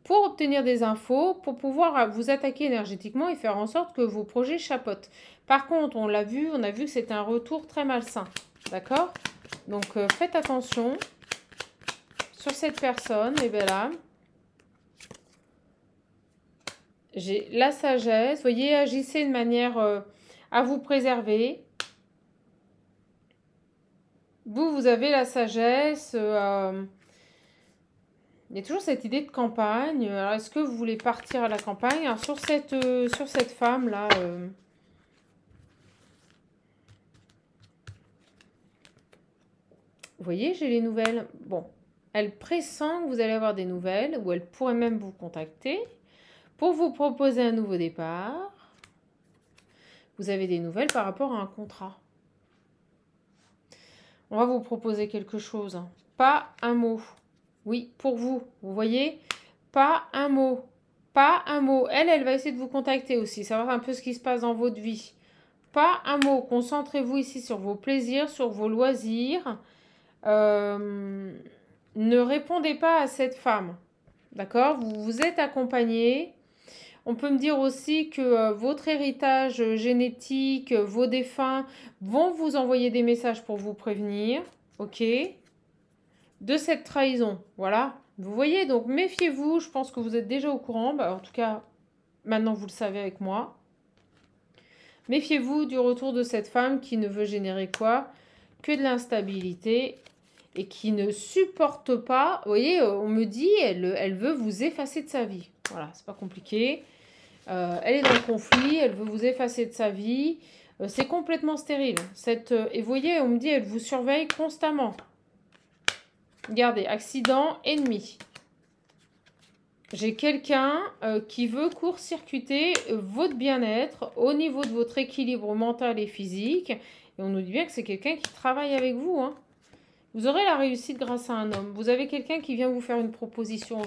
pour obtenir des infos, pour pouvoir vous attaquer énergétiquement et faire en sorte que vos projets chapotent. Par contre, on a vu que c'était un retour très malsain. D'accord? Donc faites attention sur cette personne, mes belles âmes, j'ai la sagesse. Vous voyez, agissez de manière à vous préserver. Vous avez la sagesse. Il y a toujours cette idée de campagne. Alors, est-ce que vous voulez partir à la campagne? Alors, sur cette femme-là, vous voyez, j'ai les nouvelles. Bon, elle pressent que vous allez avoir des nouvelles, ou elle pourrait même vous contacter pour vous proposer un nouveau départ. Vous avez des nouvelles par rapport à un contrat. On va vous proposer quelque chose. Pas un mot. Oui, pour vous. Vous voyez? Pas un mot. Pas un mot. Elle va essayer de vous contacter aussi. Savoir un peu ce qui se passe dans votre vie. Pas un mot. Concentrez-vous ici sur vos plaisirs, sur vos loisirs. Ne répondez pas à cette femme. D'accord? Vous êtes accompagné. On peut me dire aussi que votre héritage génétique, vos défunts vont vous envoyer des messages pour vous prévenir. Ok? De cette trahison. Voilà. Vous voyez, donc méfiez-vous. Je pense que vous êtes déjà au courant. Bah, en tout cas, maintenant vous le savez avec moi. Méfiez-vous du retour de cette femme qui ne veut générer quoi? Que de l'instabilité et qui ne supporte pas. Vous voyez, on me dit, elle veut vous effacer de sa vie. Voilà, c'est pas compliqué. Elle est dans le conflit, elle veut vous effacer de sa vie. C'est complètement stérile. Et vous voyez, on me dit, elle vous surveille constamment. Regardez, accident, ennemi. J'ai quelqu'un qui veut court-circuiter votre bien-être au niveau de votre équilibre mental et physique. Et on nous dit bien que c'est quelqu'un qui travaille avec vous. Hein. Vous aurez la réussite grâce à un homme. Vous avez quelqu'un qui vient vous faire une proposition.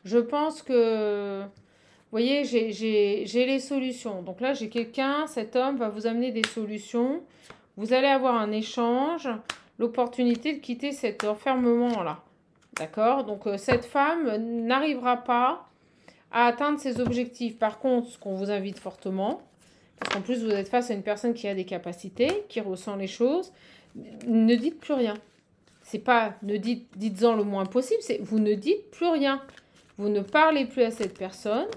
Je pense que... Vous voyez, j'ai les solutions. Donc là, j'ai quelqu'un, cet homme va vous amener des solutions. Vous allez avoir un échange, l'opportunité de quitter cet enfermement-là. D'accord? Donc cette femme n'arrivera pas à atteindre ses objectifs. Par contre, ce qu'on vous invite fortement, parce qu'en plus vous êtes face à une personne qui a des capacités, qui ressent les choses, ne dites plus rien. C'est pas, dites-en le moins possible, c'est vous ne dites plus rien. Vous ne parlez plus à cette personne.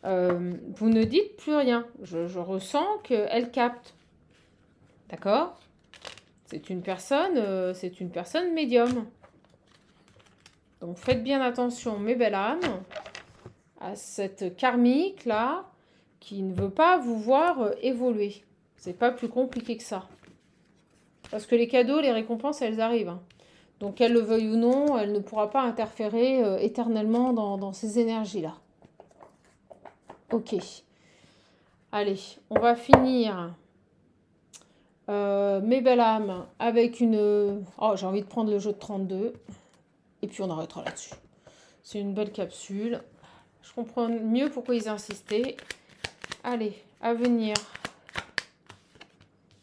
Vous ne dites plus rien. Je ressens qu'elle capte. D'accord? C'est une personne médium. Donc faites bien attention, mes belles âmes, à cette karmique là qui ne veut pas vous voir évoluer. C'est pas plus compliqué que ça. Parce que les cadeaux, les récompenses, elles arrivent. Hein. Donc qu'elle le veuille ou non, elle ne pourra pas interférer éternellement dans ces énergies-là. Ok. Allez, on va finir, mes belles âmes, avec une... Oh, j'ai envie de prendre le jeu de 32. Et puis on arrêtera là-dessus. C'est une belle capsule. Je comprends mieux pourquoi ils insistaient. Allez, à venir.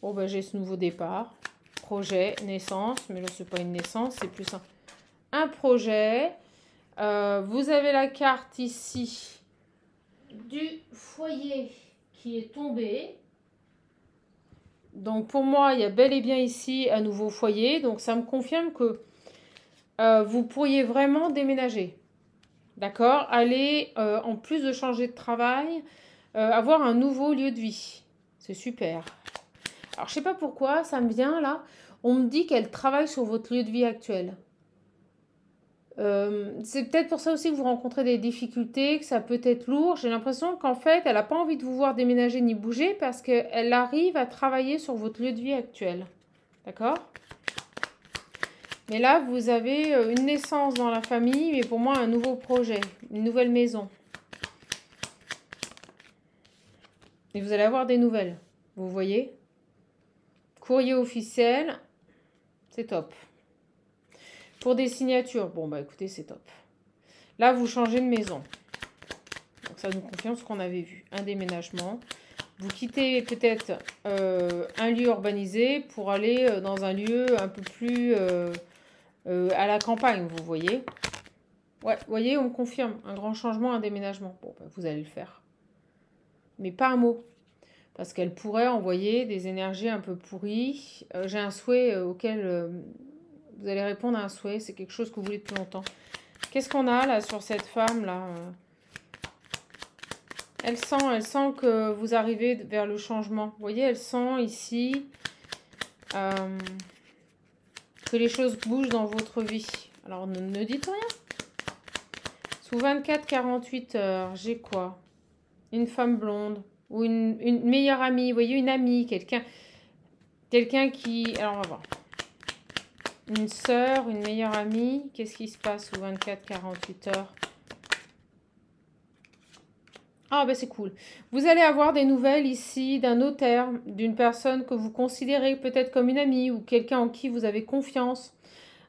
Bon, ben, j'ai ce nouveau départ. Projet, naissance. Mais là, c'est pas une naissance, c'est plus un projet. Vous avez la carte ici du foyer qui est tombé. Donc pour moi, il y a bel et bien ici un nouveau foyer. Donc ça me confirme que vous pourriez vraiment déménager. D'accord? Aller, en plus de changer de travail, avoir un nouveau lieu de vie. C'est super. Alors je sais pas pourquoi, ça me vient là. On me dit qu'elle travaille sur votre lieu de vie actuel. C'est peut-être pour ça aussi que vous rencontrez des difficultés, que ça peut être lourd. J'ai l'impression qu'en fait, elle n'a pas envie de vous voir déménager ni bouger parce qu'elle arrive à travailler sur votre lieu de vie actuel. D'accord? Mais là, vous avez une naissance dans la famille, mais pour moi, un nouveau projet, une nouvelle maison. Et vous allez avoir des nouvelles, vous voyez? Courrier officiel, c'est top. Pour des signatures, bon bah écoutez, c'est top. Là, vous changez de maison. Donc ça nous confirme ce qu'on avait vu. Un déménagement. Vous quittez peut-être un lieu urbanisé pour aller dans un lieu un peu plus à la campagne, vous voyez. Ouais, vous voyez, on me confirme. Un grand changement, un déménagement. Bon, bah, vous allez le faire. Mais pas un mot. Parce qu'elle pourrait envoyer des énergies un peu pourries. J'ai un souhait auquel Vous allez répondre à un souhait. C'est quelque chose que vous voulez depuis longtemps. Qu'est-ce qu'on a là sur cette femme-là? Elle sent que vous arrivez vers le changement. Vous voyez, elle sent ici que les choses bougent dans votre vie. Alors, ne dites rien. Sous 24-48 heures, j'ai quoi? Une femme blonde ou une meilleure amie. Vous voyez, une amie, quelqu'un qui... Alors, on va voir. Une sœur, une meilleure amie. Qu'est-ce qui se passe sous 24-48 heures? Ah, ben c'est cool. Vous allez avoir des nouvelles ici d'un notaire, d'une personne que vous considérez peut-être comme une amie ou quelqu'un en qui vous avez confiance.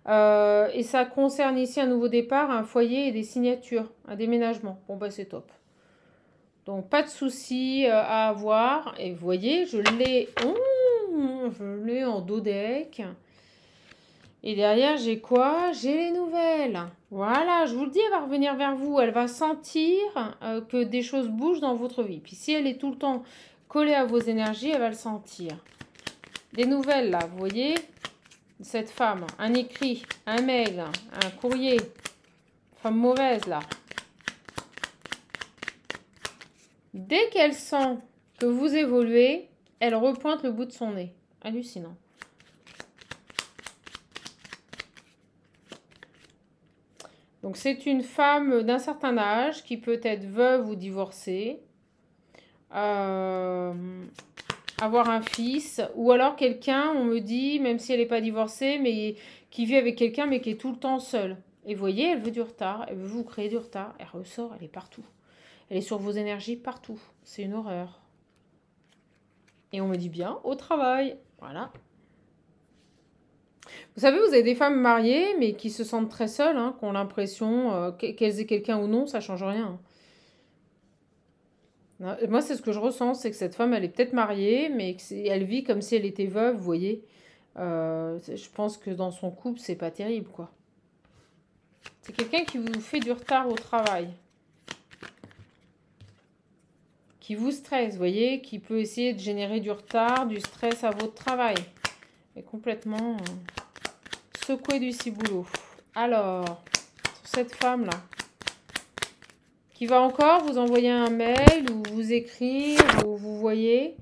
Et ça concerne ici un nouveau départ, un foyer et des signatures, un déménagement. Bon, bah c'est top. Donc, pas de souci à avoir. Et vous voyez, je l'ai en dos deck. Et derrière, j'ai quoi? J'ai les nouvelles. Voilà, je vous le dis, elle va revenir vers vous. Elle va sentir que des choses bougent dans votre vie. Puis si elle est tout le temps collée à vos énergies, elle va le sentir. Des nouvelles, là, vous voyez? Cette femme, un écrit, un mail, un courrier. Femme mauvaise, là. Dès qu'elle sent que vous évoluez, elle repointe le bout de son nez. Hallucinant. Donc, c'est une femme d'un certain âge qui peut être veuve ou divorcée, avoir un fils, ou alors quelqu'un, on me dit, même si elle n'est pas divorcée, mais qui vit avec quelqu'un, mais qui est tout le temps seule. Et vous voyez, elle veut du retard, elle veut vous créer du retard, elle ressort, elle est partout. Elle est sur vos énergies partout. C'est une horreur. Et on me dit bien, au travail. Voilà. Vous savez, vous avez des femmes mariées, mais qui se sentent très seules, hein, qui ont l'impression qu'elles aient quelqu'un ou non, ça ne change rien. Moi, c'est ce que je ressens, c'est que cette femme, elle est peut-être mariée, mais elle vit comme si elle était veuve, vous voyez. Je pense que dans son couple, c'est pas terrible, quoi. C'est quelqu'un qui vous fait du retard au travail. Qui vous stresse, vous voyez, qui peut essayer de générer du retard, du stress à votre travail. Et complètement... secoué du ciboulot. Alors, sur cette femme-là, qui va encore vous envoyer un mail ou vous écrire, ou vous voyez.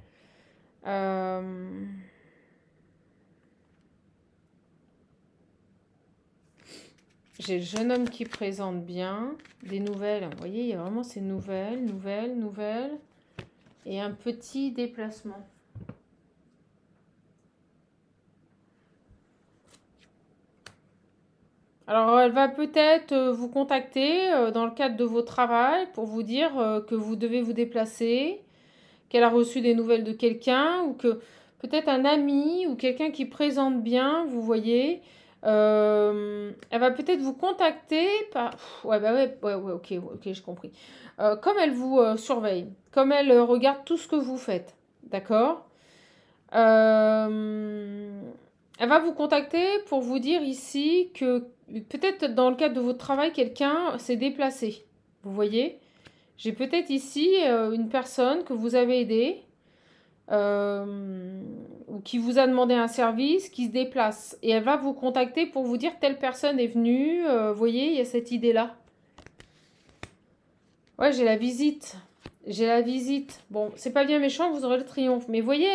J'ai le jeune homme qui présente bien des nouvelles. Vous voyez, il y a vraiment ces nouvelles. Et un petit déplacement. Alors, elle va peut-être vous contacter dans le cadre de vos travail pour vous dire que vous devez vous déplacer, qu'elle a reçu des nouvelles de quelqu'un ou que peut-être un ami ou quelqu'un qui présente bien, vous voyez. Elle va peut-être vous contacter par... ouais, ok, j'ai compris. Comme elle vous surveille, comme elle regarde tout ce que vous faites, d'accord? Elle va vous contacter pour vous dire ici que peut-être dans le cadre de votre travail, quelqu'un s'est déplacé. Vous voyez? J'ai peut-être ici une personne que vous avez aidée ou qui vous a demandé un service, qui se déplace. Et elle va vous contacter pour vous dire telle personne est venue. Vous voyez, il y a cette idée-là. Ouais, j'ai la visite. J'ai la visite. Bon, c'est pas bien méchant, vous aurez le triomphe. Mais vous voyez,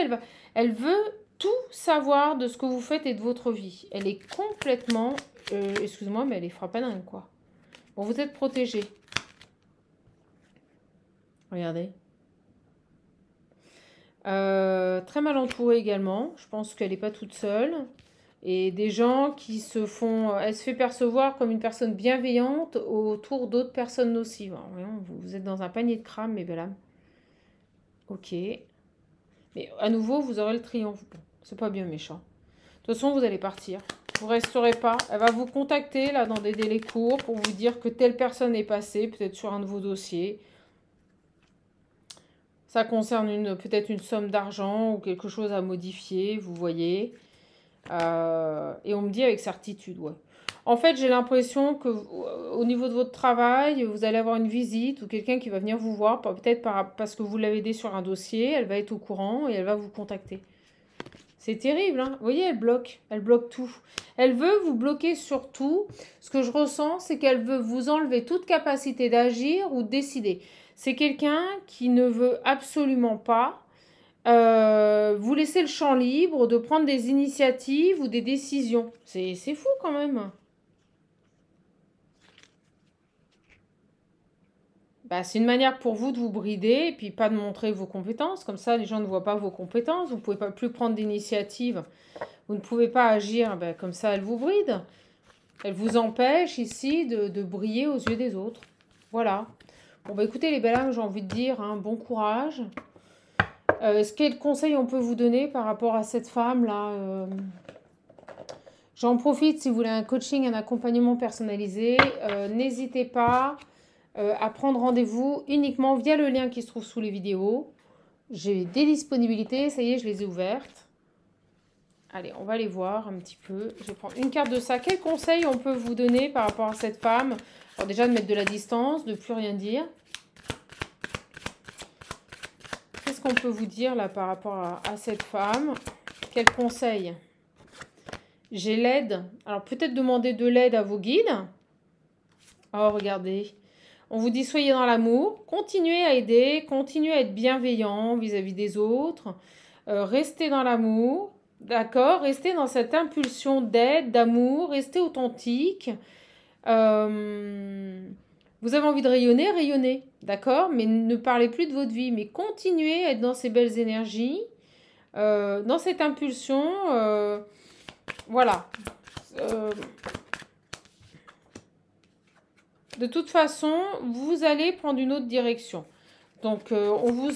elle veut tout savoir de ce que vous faites et de votre vie. Elle est complètement... excuse-moi, mais elle est frappadingue, quoi. Bon, vous êtes protégé. Regardez. Très mal entourée également. Je pense qu'elle n'est pas toute seule. Et des gens qui se font... Elle se fait percevoir comme une personne bienveillante autour d'autres personnes nocives. Alors, vous êtes dans un panier de crâne, mes belles âmes. Ok. Mais à nouveau, vous aurez le triomphe. Bon, c'est pas bien méchant. De toute façon, vous allez partir. Vous ne resterez pas. Elle va vous contacter là dans des délais courts pour vous dire que telle personne est passée, peut-être sur un de vos dossiers. Ça concerne peut-être une somme d'argent ou quelque chose à modifier, vous voyez. Et on me dit avec certitude, ouais. En fait, j'ai l'impression que au niveau de votre travail, vous allez avoir une visite ou quelqu'un qui va venir vous voir, peut-être parce que vous l'avez aidé sur un dossier, elle va être au courant et elle va vous contacter. C'est terrible, hein. Vous voyez, elle bloque tout. Elle veut vous bloquer sur tout. Ce que je ressens, c'est qu'elle veut vous enlever toute capacité d'agir ou de décider. C'est quelqu'un qui ne veut absolument pas vous laisser le champ libre de prendre des initiatives ou des décisions. C'est fou quand même. Bah, c'est une manière pour vous de vous brider et puis pas de montrer vos compétences. Comme ça, les gens ne voient pas vos compétences. Vous ne pouvez pas plus prendre d'initiative. Vous ne pouvez pas agir. Bah, comme ça, elle vous bride. Elle vous empêche ici de briller aux yeux des autres. Voilà. Bon, bah écoutez, les belles âmes, j'ai envie de dire, hein, bon courage. Quel conseil on peut vous donner par rapport à cette femme-là J'en profite si vous voulez un coaching, un accompagnement personnalisé. N'hésitez pas à prendre rendez-vous uniquement via le lien qui se trouve sous les vidéos. J'ai des disponibilités, ça y est, je les ai ouvertes. Allez, on va les voir un petit peu. Je vais prendre une carte de ça. Quel conseil on peut vous donner par rapport à cette femme? Alors déjà, de mettre de la distance, de plus rien dire. Qu'est-ce qu'on peut vous dire là par rapport à cette femme? Quel conseil? J'ai l'aide. Alors peut-être demander de l'aide à vos guides. Oh, regardez. On vous dit soyez dans l'amour. Continuez à aider. Continuez à être bienveillant vis-à-vis des autres. Restez dans l'amour. D'accord? Restez dans cette impulsion d'aide, d'amour. Restez authentique. Vous avez envie de rayonner, rayonnez. D'accord? Mais ne parlez plus de votre vie. Mais continuez à être dans ces belles énergies. Dans cette impulsion. Voilà. De toute façon, vous allez prendre une autre direction. Donc, on vous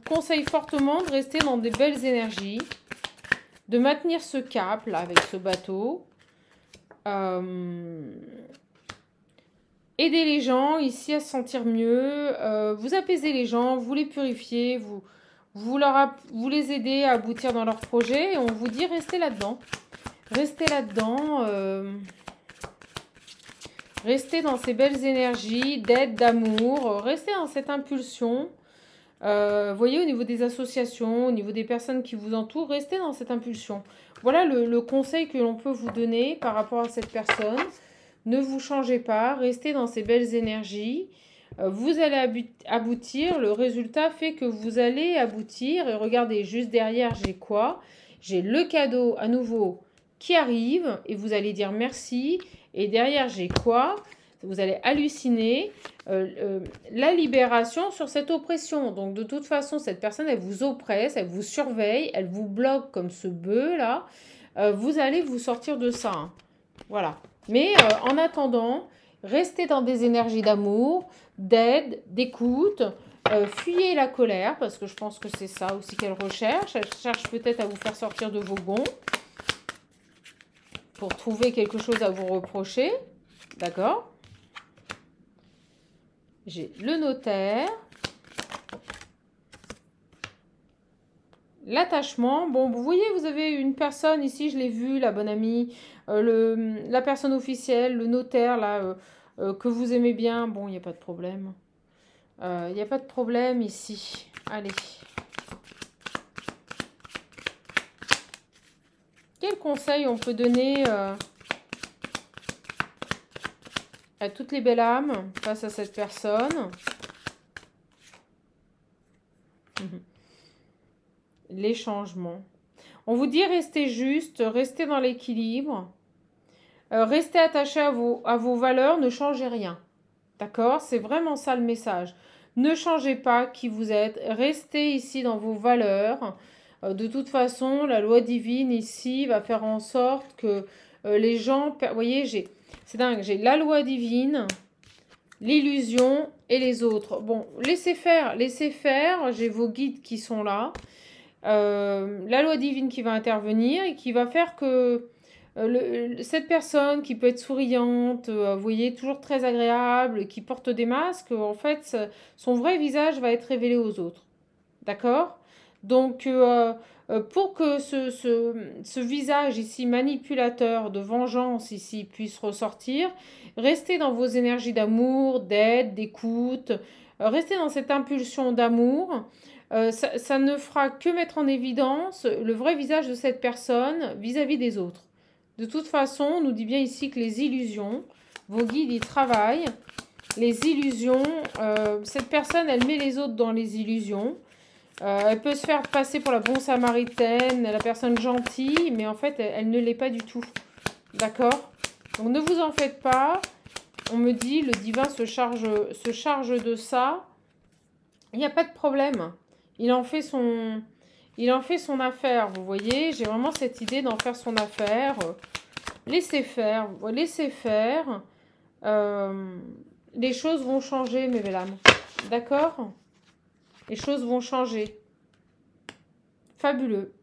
conseille fortement de rester dans des belles énergies, de maintenir ce cap là avec ce bateau. Aider les gens ici à se sentir mieux, vous apaisez les gens, vous les purifiez, vous les aidez à aboutir dans leur projet et on vous dit restez là-dedans. Restez là-dedans. Restez dans ces belles énergies d'aide, d'amour. Restez dans cette impulsion. Voyez, au niveau des associations, au niveau des personnes qui vous entourent, restez dans cette impulsion. Voilà le conseil que l'on peut vous donner par rapport à cette personne. Ne vous changez pas. Restez dans ces belles énergies. Vous allez aboutir. Le résultat fait que vous allez aboutir. Et regardez, juste derrière, j'ai quoi? J'ai le cadeau à nouveau qui arrive. Et vous allez dire merci. Et derrière, j'ai quoi? Vous allez halluciner la libération sur cette oppression. Donc, de toute façon, cette personne, elle vous oppresse, elle vous surveille, elle vous bloque comme ce bœuf, là. Vous allez vous sortir de ça. Hein. Voilà. Mais en attendant, restez dans des énergies d'amour, d'aide, d'écoute. Fuyez la colère, parce que je pense que c'est ça aussi qu'elle recherche. Elle cherche peut-être à vous faire sortir de vos gonds. Pour trouver quelque chose à vous reprocher. D'accord? J'ai le notaire. L'attachement. Bon, vous voyez, vous avez une personne ici, je l'ai vu, la bonne amie. La personne officielle, le notaire, là, que vous aimez bien. Bon, il n'y a pas de problème. Il n'y a pas de problème ici. Allez. Quel conseil on peut donner à toutes les belles âmes face à cette personne? Les changements. On vous dit restez juste, restez dans l'équilibre, restez attaché à vos valeurs, ne changez rien. D'accord? C'est vraiment ça le message. Ne changez pas qui vous êtes, restez ici dans vos valeurs. De toute façon, la loi divine ici va faire en sorte que les gens... Vous voyez, c'est dingue, j'ai la loi divine, l'illusion et les autres. Bon, laissez faire, j'ai vos guides qui sont là. La loi divine qui va intervenir et qui va faire que cette personne qui peut être souriante, vous voyez, toujours très agréable, qui porte des masques, en fait, son vrai visage va être révélé aux autres. D'accord ? Donc, pour que ce visage ici manipulateur de vengeance ici puisse ressortir, restez dans vos énergies d'amour, d'aide, d'écoute, restez dans cette impulsion d'amour. Ça ne fera que mettre en évidence le vrai visage de cette personne vis-à-vis des autres. De toute façon, on nous dit bien ici que les illusions, vos guides y travaillent. Les illusions, cette personne, elle met les autres dans les illusions. Elle peut se faire passer pour la bonne samaritaine, la personne gentille, mais en fait, elle ne l'est pas du tout. D'accord? Donc, ne vous en faites pas. On me dit, le divin se charge de ça. Il n'y a pas de problème. Il en fait son affaire, vous voyez. J'ai vraiment cette idée d'en faire son affaire. Laissez faire, laissez faire. Les choses vont changer, mes belles âmes. D'accord? Les choses vont changer. Fabuleux.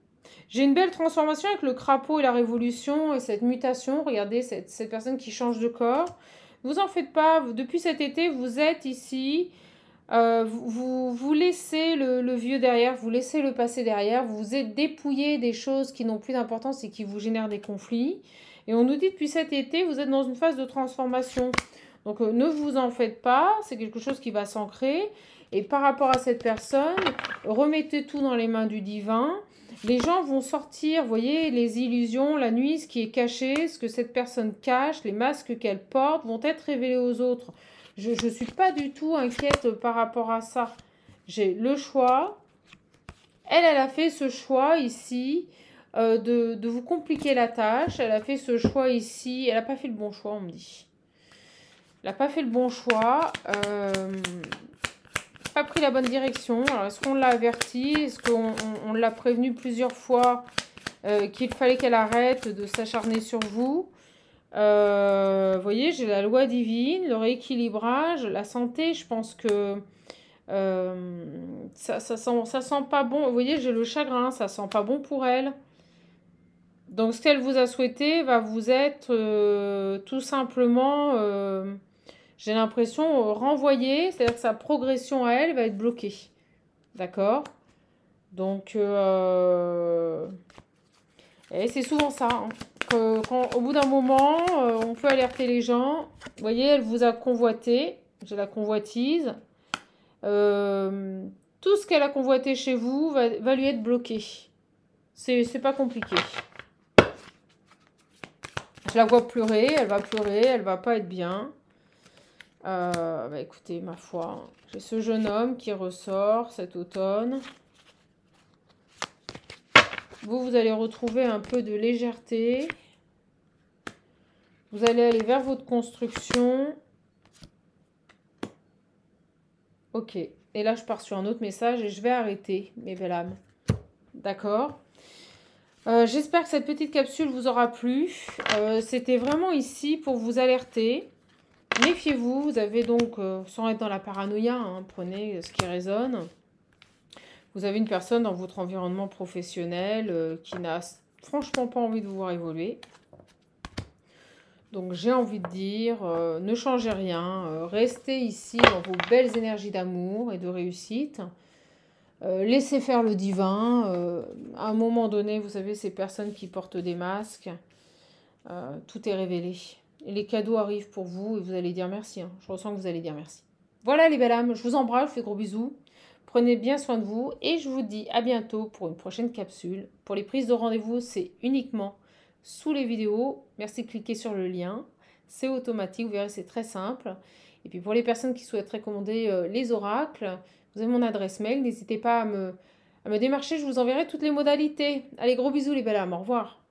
J'ai une belle transformation avec le crapaud et la révolution et cette mutation. Regardez, cette personne qui change de corps. Ne vous en faites pas. Depuis cet été, vous êtes ici. Vous laissez le vieux derrière. Vous laissez le passé derrière. Vous vous êtes dépouillé des choses qui n'ont plus d'importance et qui vous génèrent des conflits. Et on nous dit depuis cet été, vous êtes dans une phase de transformation. Donc, ne vous en faites pas. C'est quelque chose qui va s'ancrer. Et par rapport à cette personne, remettez tout dans les mains du divin. Les gens vont sortir, vous voyez, les illusions, la nuit, ce qui est caché, ce que cette personne cache, les masques qu'elle porte vont être révélés aux autres. Je ne suis pas du tout inquiète par rapport à ça. J'ai le choix. Elle a fait ce choix ici de vous compliquer la tâche. Elle a fait ce choix ici. Elle n'a pas fait le bon choix, on me dit. Elle n'a pas fait le bon choix. Pas pris la bonne direction. Alors, est-ce qu'on l'a averti? Est-ce qu'on l'a prévenu plusieurs fois qu'il fallait qu'elle arrête de s'acharner sur vous? Vous voyez, j'ai la loi divine, le rééquilibrage, la santé. Je pense que ça sent pas bon. Vous voyez, j'ai le chagrin, ça sent pas bon pour elle. Donc, ce qu'elle vous a souhaité va vous être tout simplement... j'ai l'impression renvoyée, c'est-à-dire que sa progression à elle va être bloquée. D'accord? Donc, et c'est souvent ça. Hein, quand, au bout d'un moment, on peut alerter les gens. Vous voyez, elle vous a convoité. J'ai la convoitise. Tout ce qu'elle a convoité chez vous va lui être bloqué. C'est pas compliqué. Je la vois pleurer, elle va pas être bien. Bah écoutez, ma foi, j'ai ce jeune homme qui ressort cet automne. Vous allez retrouver un peu de légèreté. Vous allez aller vers votre construction. Ok. Et là, je pars sur un autre message et je vais arrêter, mes belles âmes. D'accord? J'espère que cette petite capsule vous aura plu. C'était vraiment ici pour vous alerter. Méfiez-vous, vous avez donc, sans être dans la paranoïa, hein, prenez ce qui résonne. Vous avez une personne dans votre environnement professionnel qui n'a franchement pas envie de vous voir évoluer. Donc j'ai envie de dire, ne changez rien, restez ici dans vos belles énergies d'amour et de réussite. Laissez faire le divin. À un moment donné, vous savez, ces personnes qui portent des masques, tout est révélé. Et les cadeaux arrivent pour vous et vous allez dire merci. Hein. Je ressens que vous allez dire merci. Voilà les belles âmes, je vous embrasse, je vous fais gros bisous. Prenez bien soin de vous et je vous dis à bientôt pour une prochaine capsule. Pour les prises de rendez-vous, c'est uniquement sous les vidéos. Merci de cliquer sur le lien. C'est automatique, vous verrez, c'est très simple. Et puis pour les personnes qui souhaiteraient commander les oracles, vous avez mon adresse mail. N'hésitez pas à me démarcher, je vous enverrai toutes les modalités. Allez, gros bisous les belles âmes, au revoir.